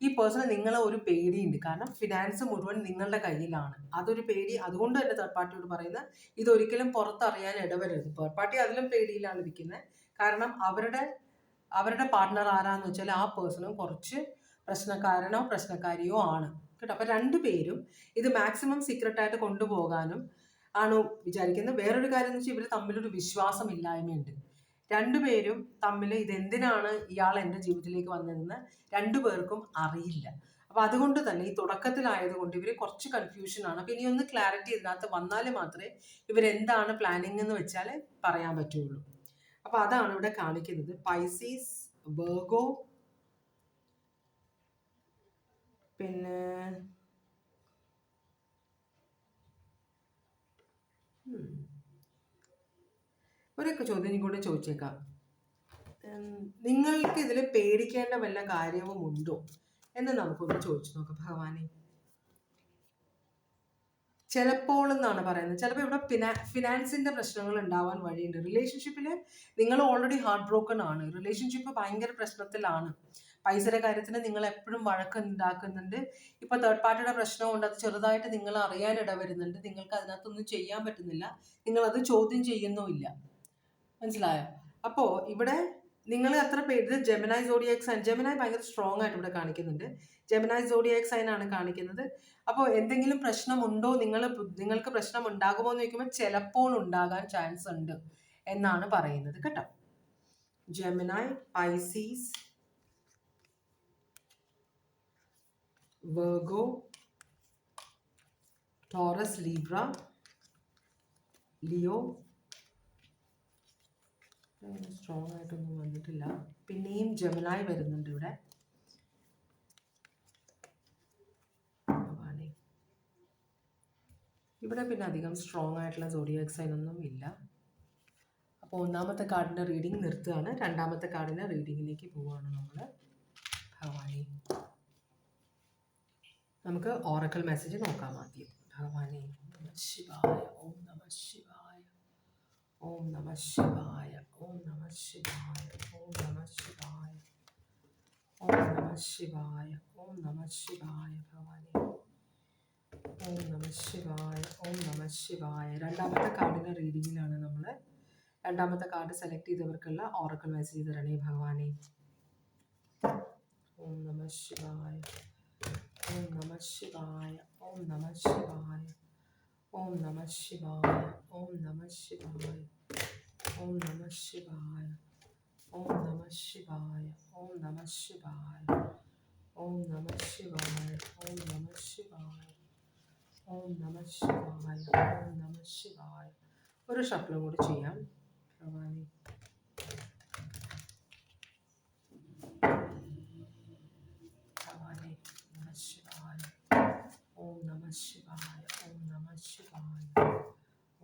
ഈ പേഴ്സണ് നിങ്ങളെ ഒരു പേടിയുണ്ട്. കാരണം ഫിനാൻസ് മുഴുവൻ നിങ്ങളുടെ കയ്യിലാണ്. അതൊരു പേടി. അതുകൊണ്ട് തന്നെ തേർഡ് പാർട്ടിയോട് പറയുന്നത് ഇതൊരിക്കലും പുറത്തറിയാൻ ഇടവരരുത്. തേർഡ് പാർട്ടി അതിലും പേടിയിലാണ് ഇരിക്കുന്നത്. കാരണം അവരുടെ പാർട്ട്ണർ ആരാന്ന് വെച്ചാൽ ആ പേഴ്സണും കുറച്ച് പ്രശ്നക്കാരനോ പ്രശ്നക്കാരിയോ ആണ് കേട്ടോ. അപ്പൊ രണ്ടുപേരും ഇത് മാക്സിമം സീക്രട്ടായിട്ട് കൊണ്ടുപോകാനും ആണ് വിചാരിക്കുന്നത്. വേറൊരു കാര്യം എന്ന് വെച്ചാൽ ഇവർ തമ്മിലൊരു വിശ്വാസമില്ലായ്മയുണ്ട്. രണ്ടുപേരും തമ്മിൽ ഇതെന്തിനാണ് ഇയാൾ എൻ്റെ ജീവിതത്തിലേക്ക് വന്നതെന്ന് രണ്ടുപേർക്കും അറിയില്ല. അപ്പൊ അതുകൊണ്ട് തന്നെ ഈ തുടക്കത്തിലായതുകൊണ്ട് ഇവർ കുറച്ച് കൺഫ്യൂഷനാണ്. അപ്പൊ ഇനിയൊന്ന് ക്ലാരിറ്റി ഇതിനകത്ത് വന്നാൽ മാത്രമേ ഇവരെന്താണ് പ്ലാനിങ് എന്ന് വെച്ചാൽ പറയാൻ പറ്റുള്ളൂ. അപ്പൊ അതാണ് ഇവിടെ കാണിക്കുന്നത്. പൈസീസ്, വെർഗോ, പിന്നെ ഒരൊക്കെ ചോദ്യം കൂടെ ചോദിച്ചേക്കാം. നിങ്ങൾക്ക് ഇതിൽ പേടിക്കേണ്ട വല്ല കാര്യവും ഉണ്ടോ എന്ന് നമുക്കൊന്ന് ചോദിച്ചു നോക്കാം. ഭഗവാനെ, ചിലപ്പോൾ എന്നാണ് പറയുന്നത്. ചിലപ്പോൾ ഇവിടെ ഫിനാൻസിന്റെ പ്രശ്നങ്ങൾ ഉണ്ടാവാൻ വഴിയുണ്ട്. റിലേഷൻഷിപ്പിൽ നിങ്ങൾ ഓൾറെഡി ഹാർട്ട് ബ്രോക്കൺ ആണ്. റിലേഷൻഷിപ്പ് ഭയങ്കര പ്രശ്നത്തിലാണ്. പൈസയുടെ കാര്യത്തിന് നിങ്ങൾ എപ്പോഴും വഴക്കുണ്ടാക്കുന്നുണ്ട്. ഇപ്പൊ തേർഡ് പാർട്ടിയുടെ പ്രശ്നമുണ്ട്. അത് ചെറുതായിട്ട് നിങ്ങൾ അറിയാൻ ഇടവരുന്നുണ്ട്. നിങ്ങൾക്ക് അതിനകത്തൊന്നും ചെയ്യാൻ പറ്റുന്നില്ല. നിങ്ങൾ അത് ചോദ്യം ചെയ്യുന്നുമില്ല. മനസ്സിലായോ? അപ്പോ ഇവിടെ നിങ്ങൾ എത്ര പേര് ജെമിനായി സോഡിയാക് സൈൻ, ജെമിനായി ഭയങ്കര സ്ട്രോങ് ആയിട്ട് ഇവിടെ കാണിക്കുന്നുണ്ട്. ജെമിനായി സോഡിയാക് സൈൻ ആണ് കാണിക്കുന്നത്. അപ്പോൾ എന്തെങ്കിലും പ്രശ്നമുണ്ടോ, നിങ്ങൾക്ക് പ്രശ്നം ഉണ്ടാകുമോ എന്ന് ചോദിക്കുമ്പോൾ ചിലപ്പോൾ ഉണ്ടാകാൻ ചാൻസ് ഉണ്ട് എന്നാണ് പറയുന്നത് കേട്ടോ. Gemini, Pisces, Virgo, Taurus, Libra, Leo strong ആയിട്ടൊന്നും വന്നിട്ടില്ല. പിന്നെയും ജെമിനായി വരുന്നുണ്ട് ഇവിടെ. ഇവിടെ പിന്നെ അധികം സ്ട്രോങ് ആയിട്ടുള്ള സോഡിയാക് സൈൻ ഒന്നും ഇല്ല. അപ്പോൾ ഒന്നാമത്തെ കാർഡിൻ്റെ റീഡിങ് നിർത്തുകയാണ്. രണ്ടാമത്തെ കാർഡിൻ്റെ റീഡിങ്ങിലേക്ക് പോവുകയാണ് നമ്മൾ. ഭഗവാനെ, നമുക്ക് ഓറക്കൽ മെസ്സേജ് നോക്കാം ആദ്യം. ഭഗവാനെ, നമഃ ശിവായ, ഓം നമഃ ശിവായ, ഓം നമഃ ശിവായ, ഓം നമഃ ശിവായ, ഓം നമഃ ശിവായ, ഓം നമഃ ശിവായ, ഓം നമഃ ശിവായ. ഭഗവാനെ, ഓം നമഃ ശിവായ, ഓം നമഃ ശിവായ. രണ്ടാമത്തെ കാർഡിൻ്റെ റീഡിങ്ങിലാണ് നമ്മൾ. രണ്ടാമത്തെ കാർഡ് സെലക്ട് ചെയ്തവർക്കുള്ള ഓറക്കൽ മെസ്സേജ് തരണേ ഭഗവാനെ. ഓം നമഃ ശിവായ, ഓം നമഃ ശിവായ, ഓം നമഃ ശിവായ, ഓം നമഃ ശിവായ, ഓം നമഃ ശിവായ, ഓം നമഃ ശിവായ, ഓം നമഃ ശിവായ, ഓം നമഃ ശിവായ, ഓം നമഃ ശിവായ, ഓം നമഃ ശിവായ, ഓം നമഃ ശിവായ, ഓം നമഃ ശിവായ. ഒരു ഷഫ്ലും കൂടി ചെയ്യാം ഭഗവാനെ. ഭഗവാനെ, നമഃ ശിവായ, ഓം നമഃ ശിവായ, ഓം നമഃ ശിവായ,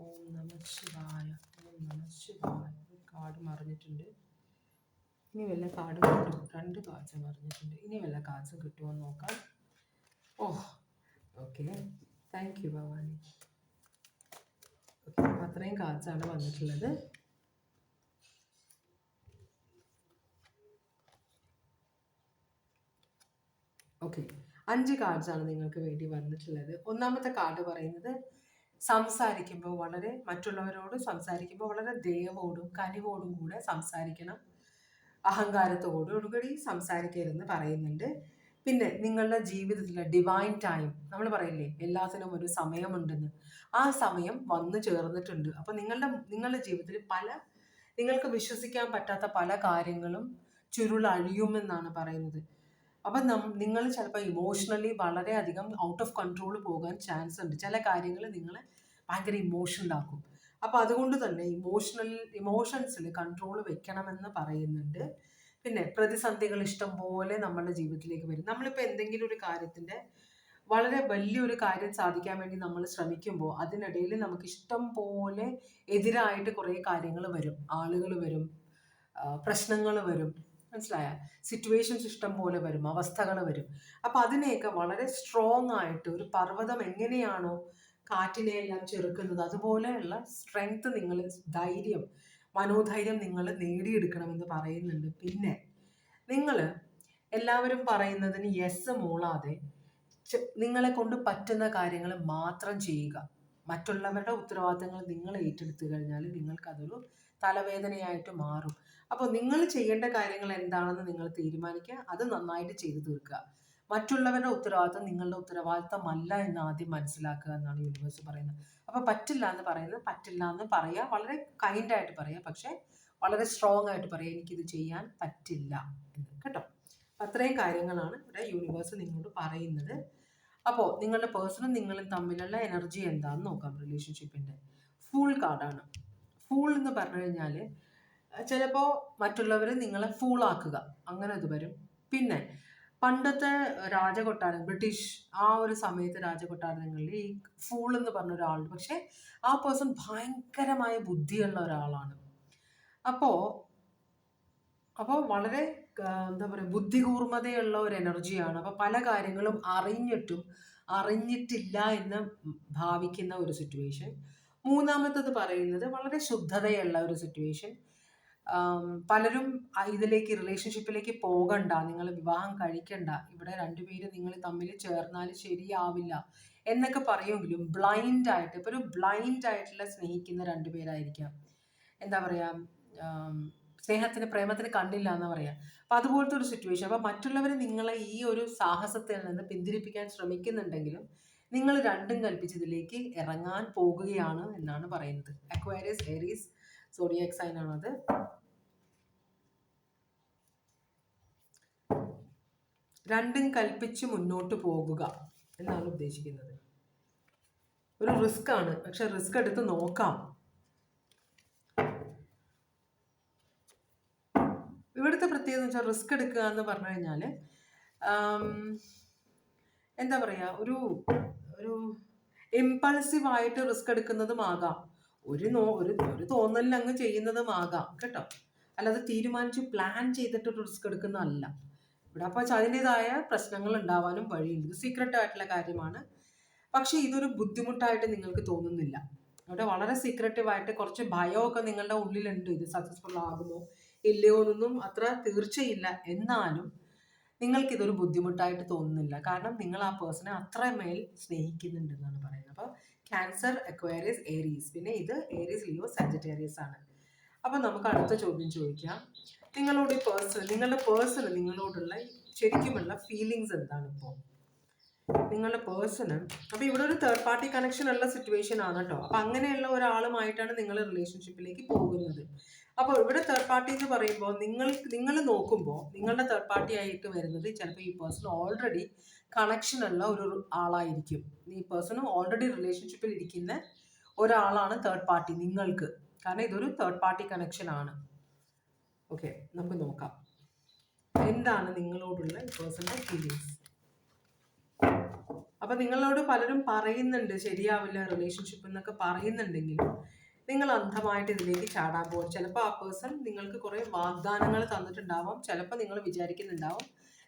ഓം നമഃ ശിവായ, ഓം നമഃ ശിവായ. ഒരു കാർഡ് മറിഞ്ഞിട്ടുണ്ട്. ഇനി വല്ല കാർഡ് കിട്ടും. 2 കാർഡ്സ് മറിഞ്ഞിട്ടുണ്ട്. ഇനി വല്ല കാർഡ്സും കിട്ടുമോ എന്ന് നോക്കാം. ഓക്കെ, താങ്ക് യു ഭഗവാനെ. ഓക്കെ, അപ്പോൾ അത്രയും കാർഡ്സാണ് വന്നിട്ടുള്ളത്. ഓക്കെ, 5 കാർഡ്സാണ് നിങ്ങൾക്ക് വേണ്ടി വന്നിട്ടുള്ളത്. ഒന്നാമത്തെ കാർഡ് പറയുന്നത് സംസാരിക്കുമ്പോൾ മറ്റുള്ളവരോട് സംസാരിക്കുമ്പോൾ വളരെ ദയവോടും കനിവോടും കൂടെ സംസാരിക്കണം. അഹങ്കാരത്തോടുകൂടി സംസാരിക്കരുതെന്ന് പറയുന്നുണ്ട്. പിന്നെ നിങ്ങളുടെ ജീവിതത്തിലെ ഡിവൈൻ ടൈം, നമ്മൾ പറയില്ലേ എല്ലാത്തിനും ഒരു സമയമുണ്ടെന്ന്, ആ സമയം വന്നു ചേർന്നിട്ടുണ്ട്. അപ്പോൾ നിങ്ങളുടെ ജീവിതത്തിൽ നിങ്ങൾക്ക് വിശ്വസിക്കാൻ പറ്റാത്ത പല കാര്യങ്ങളും ചുരുളഴിയുമെന്നാണ് പറയുന്നത്. അപ്പം നിങ്ങൾ ചിലപ്പോൾ ഇമോഷണലി വളരെയധികം ഔട്ട് ഓഫ് കൺട്രോൾ പോകാൻ ചാൻസ് ഉണ്ട്. ചില കാര്യങ്ങൾ നിങ്ങളെ ഭയങ്കര ഇമോഷണലാക്കും. അപ്പോൾ അതുകൊണ്ട് തന്നെ ഇമോഷൻസിൽ കൺട്രോൾ വെക്കണമെന്ന് പറയുന്നുണ്ട്. പിന്നെ പ്രതിസന്ധികൾ ഇഷ്ടം പോലെ നമ്മുടെ ജീവിതത്തിലേക്ക് വരും. നമ്മളിപ്പോൾ എന്തെങ്കിലും ഒരു കാര്യത്തിൻ്റെ വളരെ വലിയൊരു കാര്യം സാധിക്കാൻ വേണ്ടി നമ്മൾ ശ്രമിക്കുമ്പോൾ അതിനിടയിൽ നമുക്ക് ഇഷ്ടം പോലെ എതിരായിട്ട് കുറേ കാര്യങ്ങൾ വരും, ആളുകൾ വരും, പ്രശ്നങ്ങൾ വരും, മനസ്സിലായ സിറ്റുവേഷൻസ് ഇഷ്ടം പോലെ വരും, അവസ്ഥകൾ വരും. അപ്പം അതിനെയൊക്കെ വളരെ സ്ട്രോങ് ആയിട്ട് ഒരു പർവ്വതം എങ്ങനെയാണോ കാറ്റിനെയെല്ലാം ചെറുക്കുന്നത് അതുപോലെയുള്ള സ്ട്രെങ്ത് നിങ്ങൾ, മനോധൈര്യം നിങ്ങൾ നേടിയെടുക്കണമെന്ന് പറയുന്നുണ്ട്. പിന്നെ നിങ്ങൾ എല്ലാവരും പറയുന്നതിന് യെസ് മൂളാതെ നിങ്ങളെ കൊണ്ട് പറ്റുന്ന കാര്യങ്ങൾ മാത്രം ചെയ്യുക. മറ്റുള്ളവരുടെ ഉത്തരവാദിത്തങ്ങൾ നിങ്ങൾ ഏറ്റെടുത്തു കഴിഞ്ഞാൽ നിങ്ങൾക്കതൊരു തലവേദനയായിട്ട് മാറും. അപ്പോൾ നിങ്ങൾ ചെയ്യേണ്ട കാര്യങ്ങൾ എന്താണെന്ന് നിങ്ങൾ തീരുമാനിക്കുക, അത് നന്നായിട്ട് ചെയ്തു തീർക്കുക. മറ്റുള്ളവരുടെ ഉത്തരവാദിത്തം നിങ്ങളുടെ ഉത്തരവാദിത്തമല്ല എന്ന് ആദ്യം മനസ്സിലാക്കുക എന്നാണ് യൂണിവേഴ്സ് പറയുന്നത്. അപ്പോൾ പറ്റില്ല എന്ന് പറയുന്നത് പറ്റില്ല എന്ന് പറയുക, വളരെ കൈൻഡായിട്ട് പറയുക, പക്ഷേ വളരെ സ്ട്രോങ് ആയിട്ട് പറയുക, എനിക്കിത് ചെയ്യാൻ പറ്റില്ല എന്ന്, കേട്ടോ. അത്രയും കാര്യങ്ങളാണ് ഇവിടെ യൂണിവേഴ്സ് നിങ്ങളോട് പറയുന്നത്. അപ്പോൾ നിങ്ങളുടെ പേഴ്സണും നിങ്ങളും തമ്മിലുള്ള എനർജി എന്താണെന്ന് നോക്കാം. റിലേഷൻഷിപ്പിൻ്റെ ഫൂൾ കാർഡാണ്. ഫൂൾ എന്ന് പറഞ്ഞു കഴിഞ്ഞാൽ ചിലപ്പോൾ മറ്റുള്ളവർ നിങ്ങളെ ഫൂളാക്കുക, അങ്ങനെ അത് വരും. പിന്നെ പണ്ടത്തെ രാജകൊട്ടാരം, ബ്രിട്ടീഷ് ആ ഒരു സമയത്ത് രാജകൊട്ടാരങ്ങളിൽ ഈ ഫൂൾ എന്ന് പറഞ്ഞ ഒരാളുണ്ട്. പക്ഷേ ആ പേഴ്സൺ ഭയങ്കരമായ ബുദ്ധിയുള്ള ഒരാളാണ്. അപ്പോൾ വളരെ എന്താ പറയുക, ബുദ്ധികൂർമ്മതയുള്ള ഒരു എനർജിയാണ്. അപ്പോൾ പല കാര്യങ്ങളും അറിഞ്ഞിട്ടും അറിഞ്ഞിട്ടില്ല എന്ന് ഭാവിക്കുന്ന ഒരു സിറ്റുവേഷൻ. മൂന്നാമത്തത് പറയുന്നത് വളരെ ശുദ്ധതയുള്ള ഒരു സിറ്റുവേഷൻ. പലരും ഇതിലേക്ക് റിലേഷൻഷിപ്പിലേക്ക് പോകണ്ട, നിങ്ങൾ വിവാഹം കഴിക്കണ്ട, ഇവിടെ രണ്ടുപേരും നിങ്ങൾ തമ്മിൽ ചേർന്നാൽ ശരിയാവില്ല എന്നൊക്കെ പറയുമെങ്കിലും ബ്ലൈൻഡായിട്ട്, ഇപ്പോൾ ഒരു ബ്ലൈൻഡായിട്ടുള്ള സ്നേഹിക്കുന്ന രണ്ടുപേരായിരിക്കാം. എന്താ പറയുക, സ്നേഹത്തിന് പ്രേമത്തിന് കണ്ണില്ല എന്ന് പറയാം. അപ്പം അതുപോലത്തെ ഒരു സിറ്റുവേഷൻ. അപ്പം മറ്റുള്ളവർ നിങ്ങളെ ഈ ഒരു സാഹസത്തിൽ നിന്ന് പിന്തിരിപ്പിക്കാൻ ശ്രമിക്കുന്നുണ്ടെങ്കിലും നിങ്ങൾ രണ്ടും കൽപ്പിച്ചതിലേക്ക് ഇറങ്ങാൻ പോകുകയാണ് എന്നാണ് പറയുന്നത്. അക്വേറിയസ്, ഏരീസ് സോഡിയാക് സൈൻ ആണത്. രണ്ടും കൽപ്പിച്ച് മുന്നോട്ട് പോകുക എന്നാണ് ഉദ്ദേശിക്കുന്നത്. ഒരു റിസ്ക് ആണ്, പക്ഷെ റിസ്ക് എടുത്ത് നോക്കാം. ഇവിടുത്തെ പ്രത്യേകത എന്ന് വെച്ചാൽ റിസ്ക് എടുക്കുക എന്ന് പറഞ്ഞു കഴിഞ്ഞാൽ എന്താ പറയുക, ഒരു ഇമ്പൾസീവായിട്ട് റിസ്ക് എടുക്കുന്നതുമാകാം, ഒരു തോന്നലിൽ അങ്ങ് ചെയ്യുന്നതുമാകാം, കേട്ടോ. അല്ലാതെ തീരുമാനിച്ച് പ്ലാൻ ചെയ്തിട്ട് റിസ്ക് എടുക്കുന്നതല്ല ഇവിടെ. അപ്പോൾ അതിൻ്റെതായ പ്രശ്നങ്ങൾ ഉണ്ടാവാനും വഴിയുണ്ട്. ഇത് സീക്രട്ട് ആയിട്ടുള്ള കാര്യമാണ്, പക്ഷേ ഇതൊരു ബുദ്ധിമുട്ടായിട്ട് നിങ്ങൾക്ക് തോന്നുന്നില്ല. അവിടെ വളരെ സീക്രട്ടീവായിട്ട് കുറച്ച് ഭയമൊക്കെ നിങ്ങളുടെ ഉള്ളിലുണ്ട്, ഇത് സക്സസ്ഫുൾ ആകുമോ ഇല്ലയോ എന്നൊന്നും അത്ര തീർച്ചയില്ല. എന്നാലും നിങ്ങൾക്കിതൊരു ബുദ്ധിമുട്ടായിട്ട് തോന്നുന്നില്ല, കാരണം നിങ്ങൾ ആ പേഴ്സണെ അത്രമേൽ സ്നേഹിക്കുന്നുണ്ടെന്നാണ് പറയുന്നത്. അപ്പോൾ ക്യാൻസർ, അക്വേറിയസ്, ഏരീസ്, പിന്നെ ഇത് ഏരീസ്, ലിയോ, സാജിറ്റേറിയസ് ആണ്. അപ്പോൾ നമുക്ക് അടുത്ത ചോദ്യം ചോദിക്കാം. നിങ്ങളുടെ പേഴ്സണ് നിങ്ങളോടുള്ള ശരിക്കുമുള്ള ഫീലിങ്സ് എന്താണ് ഇപ്പോൾ നിങ്ങളുടെ പേഴ്സണ്? അപ്പോൾ ഇവിടെ ഒരു തേർഡ് പാർട്ടി കണക്ഷൻ ഉള്ള സിറ്റുവേഷൻ ആണ് കേട്ടോ. അപ്പോൾ അങ്ങനെയുള്ള ഒരാളുമായിട്ടാണ് നിങ്ങൾ റിലേഷൻഷിപ്പിലേക്ക് പോകുന്നത്. അപ്പോൾ ഇവിടെ തേർഡ് പാർട്ടി എന്ന് പറയുമ്പോൾ നിങ്ങൾ നോക്കുമ്പോൾ നിങ്ങളുടെ തേർഡ് പാർട്ടി ആയിട്ട് വരുന്നത് ചിലപ്പോൾ ഈ പേഴ്സൺ ഓൾറെഡി കണക്ഷൻ ഉള്ള ഒരു ആളായിരിക്കും. ഈ പേഴ്സൺ ഓൾറെഡി റിലേഷൻഷിപ്പിൽ ഇരിക്കുന്ന ഒരാളാണ് തേർഡ് പാർട്ടി നിങ്ങൾക്ക്, കാരണം ഇതൊരു തേർഡ് പാർട്ടി കണക്ഷൻ ആണ്. ഓക്കെ, നമുക്ക് നോക്കാം എന്താണ് നിങ്ങളോടുള്ള ഈ പേഴ്സണിന്റെ ഫീലിങ്സ്. അപ്പം നിങ്ങളോട് പലരും പറയുന്നുണ്ട് ശരിയാവില്ല റിലേഷൻഷിപ്പ് എന്നൊക്കെ പറയുന്നുണ്ടെങ്കിലും നിങ്ങൾ അന്ധമായിട്ട് ഇതിലേക്ക് ചാടാൻ പോകും. ചിലപ്പോൾ ആ പേഴ്സൺ നിങ്ങൾക്ക് കുറേ വാഗ്ദാനങ്ങൾ തന്നിട്ടുണ്ടാവാം. ചിലപ്പോൾ നിങ്ങൾ വിചാരിക്കുന്നുണ്ടാവും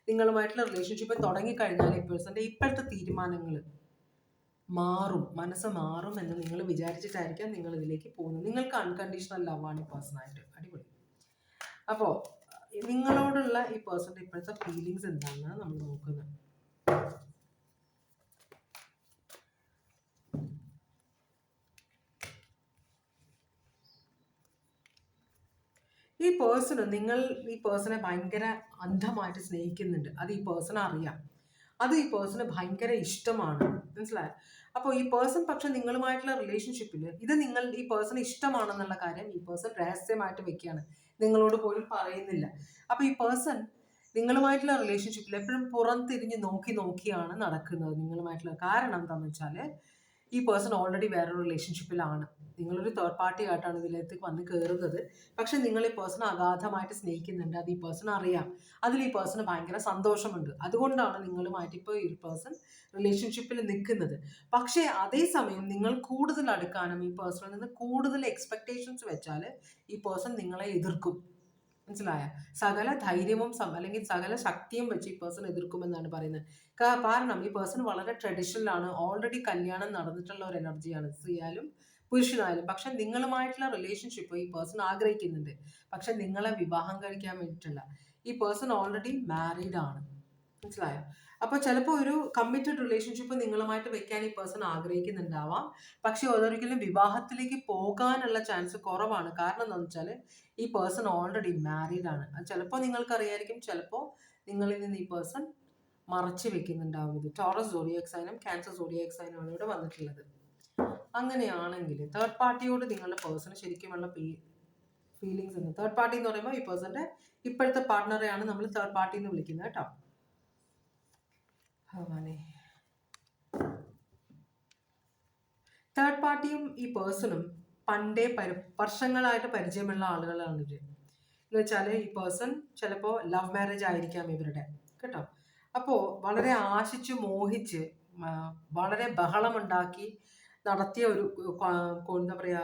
നിങ്ങളുമായിട്ടുള്ള റിലേഷൻഷിപ്പ് തുടങ്ങിക്കഴിഞ്ഞാൽ ഈ പേഴ്സൻ്റെ ഇപ്പോഴത്തെ തീരുമാനങ്ങൾ മാറും, മനസ്സ് മാറും എന്ന് നിങ്ങൾ വിചാരിച്ചിട്ടായിരിക്കാം നിങ്ങൾ ഇതിലേക്ക് പോകുന്നത്. നിങ്ങൾക്ക് അൺകണ്ടീഷണൽ ലവാണ് ഈ പേഴ്സണായിട്ട്. അടിപൊളി. അപ്പോൾ നിങ്ങളോടുള്ള ഈ പേഴ്സൻ്റെ ഇപ്പോഴത്തെ ഫീലിങ്സ് എന്താണെന്നാണ് നമ്മൾ നോക്കുന്നത്. ഈ ഈ പേഴ്സണ് നിങ്ങൾ ഈ പേഴ്സണെ ഭയങ്കര അന്ധമായിട്ട് സ്നേഹിക്കുന്നുണ്ട്. അത് ഈ പേഴ്സൺ അറിയാം. അത് ഈ പേഴ്സണ് ഭയങ്കര ഇഷ്ടമാണ്. മനസ്സിലായോ? അപ്പോൾ ഈ പേഴ്സൺ പക്ഷെ നിങ്ങളുമായിട്ടുള്ള റിലേഷൻഷിപ്പിൽ ഇത് ഈ പേഴ്സൺ ഇഷ്ടമാണെന്നുള്ള കാര്യം ഈ പേഴ്സൺ രഹസ്യമായിട്ട് വെക്കുകയാണ്. നിങ്ങളോട് പോലും പറയുന്നില്ല. അപ്പോൾ ഈ പേഴ്സൺ നിങ്ങളുമായിട്ടുള്ള റിലേഷൻഷിപ്പിൽ എപ്പോഴും പുറംതിരിഞ്ഞ് നോക്കിയാണ് നടക്കുന്നത് നിങ്ങളുമായിട്ടുള്ള. കാരണം എന്താണെന്ന് വെച്ചാൽ ഈ പേഴ്സൺ ഓൾറെഡി വേറൊരു റിലേഷൻഷിപ്പിലാണ്. നിങ്ങളൊരു തേർഡ് പാർട്ടി ആയിട്ടാണ് ഇതിലേക്ക് വന്ന് കയറുന്നത്. പക്ഷെ നിങ്ങൾ ഈ പേഴ്സൺ അഗാധമായിട്ട് സ്നേഹിക്കുന്നുണ്ട്. അത് ഈ പേഴ്സൺ അറിയാം. അതിൽ ഈ പേഴ്സണ് ഭയങ്കര സന്തോഷമുണ്ട്. അതുകൊണ്ടാണ് നിങ്ങളുമായിട്ട് ഇപ്പോൾ ഈ പേഴ്സൺ റിലേഷൻഷിപ്പിൽ നിൽക്കുന്നത്. പക്ഷേ അതേസമയം നിങ്ങൾ കൂടുതൽ അടുക്കാനും ഈ പേഴ്സണിൽ നിന്ന് കൂടുതൽ എക്സ്പെക്ടേഷൻസ് വെച്ചാൽ ഈ പേഴ്സൺ നിങ്ങളെ എതിർക്കും. മനസ്സിലായ? സകല ധൈര്യവും അല്ലെങ്കിൽ സകല ശക്തിയും വെച്ച് ഈ പേഴ്സൺ എതിർക്കുമെന്നാണ് പറയുന്നത്. കാരണം ഈ പേഴ്സൺ വളരെ ട്രഡീഷണൽ ആണ്. ഓൾറെഡി കല്യാണം നടന്നിട്ടുള്ള ഒരു എനർജിയാണ്, സ്ത്രീയായാലും പുരുഷനായാലും. പക്ഷെ നിങ്ങളുമായിട്ടുള്ള റിലേഷൻഷിപ്പ് ഈ പേഴ്സൺ ആഗ്രഹിക്കുന്നുണ്ട്. പക്ഷെ നിങ്ങളെ വിവാഹം കഴിക്കാൻ വേണ്ടിയിട്ടല്ല. ഈ പേഴ്സൺ ഓൾറെഡി മാരീഡ് ആണ്. മനസ്സിലായോ? അപ്പോൾ ചിലപ്പോൾ ഒരു കമ്മിറ്റഡ് റിലേഷൻഷിപ്പ് നിങ്ങളുമായിട്ട് വെക്കാൻ ഈ പേഴ്സൺ ആഗ്രഹിക്കുന്നുണ്ടാവാം. പക്ഷെ അതൊരിക്കലും വിവാഹത്തിലേക്ക് പോകാനുള്ള ചാൻസ് കുറവാണ്. കാരണം എന്താണെന്ന് വെച്ചാൽ ഈ പേഴ്സൺ ഓൾറെഡി മാരീഡ് ആണ്. അത് ചിലപ്പോൾ നിങ്ങൾക്കറിയായിരിക്കും, ചിലപ്പോൾ നിങ്ങളിൽ നിന്ന് ഈ പേഴ്സൺ മറച്ചു വെക്കുന്നുണ്ടാവും. ഇത് ടോറസ് സോഡിയാക് സൈനും ക്യാൻസർ സോഡിയാക് സൈനുമാണ് ഇവിടെ വന്നിട്ടുള്ളത്. അങ്ങനെയാണെങ്കിൽ തേർഡ് പാർട്ടിയോട് നിങ്ങളുടെ പേഴ്സണ് ശരിക്കുമുള്ള ഫീലിങ്സ് ഉണ്ട്. തേർഡ് പാർട്ടി എന്ന് പറയുമ്പോൾ ഈ പേഴ്സന്റെ ഇപ്പോഴത്തെ പാർട്ട്ണറെയാണ് നമ്മൾ തേർഡ് പാർട്ടി എന്ന് വിളിക്കുന്നത് കേട്ടോ. തേർഡ് പാർട്ടിയും ഈ പേഴ്സണും പണ്ടേ വർഷങ്ങളായിട്ട് പരിചയമുള്ള ആളുകളാണ് ഇത്. എന്ന് വെച്ചാൽ ഈ പേഴ്സൺ ചിലപ്പോൾ ലവ് മാരേജ് ആയിരിക്കാം ഇവരുടെ കേട്ടോ. അപ്പോൾ വളരെ ആശിച്ച് മോഹിച്ച് വളരെ ബഹളമുണ്ടാക്കി നടത്തിയ ഒരു എന്താ പറയുക,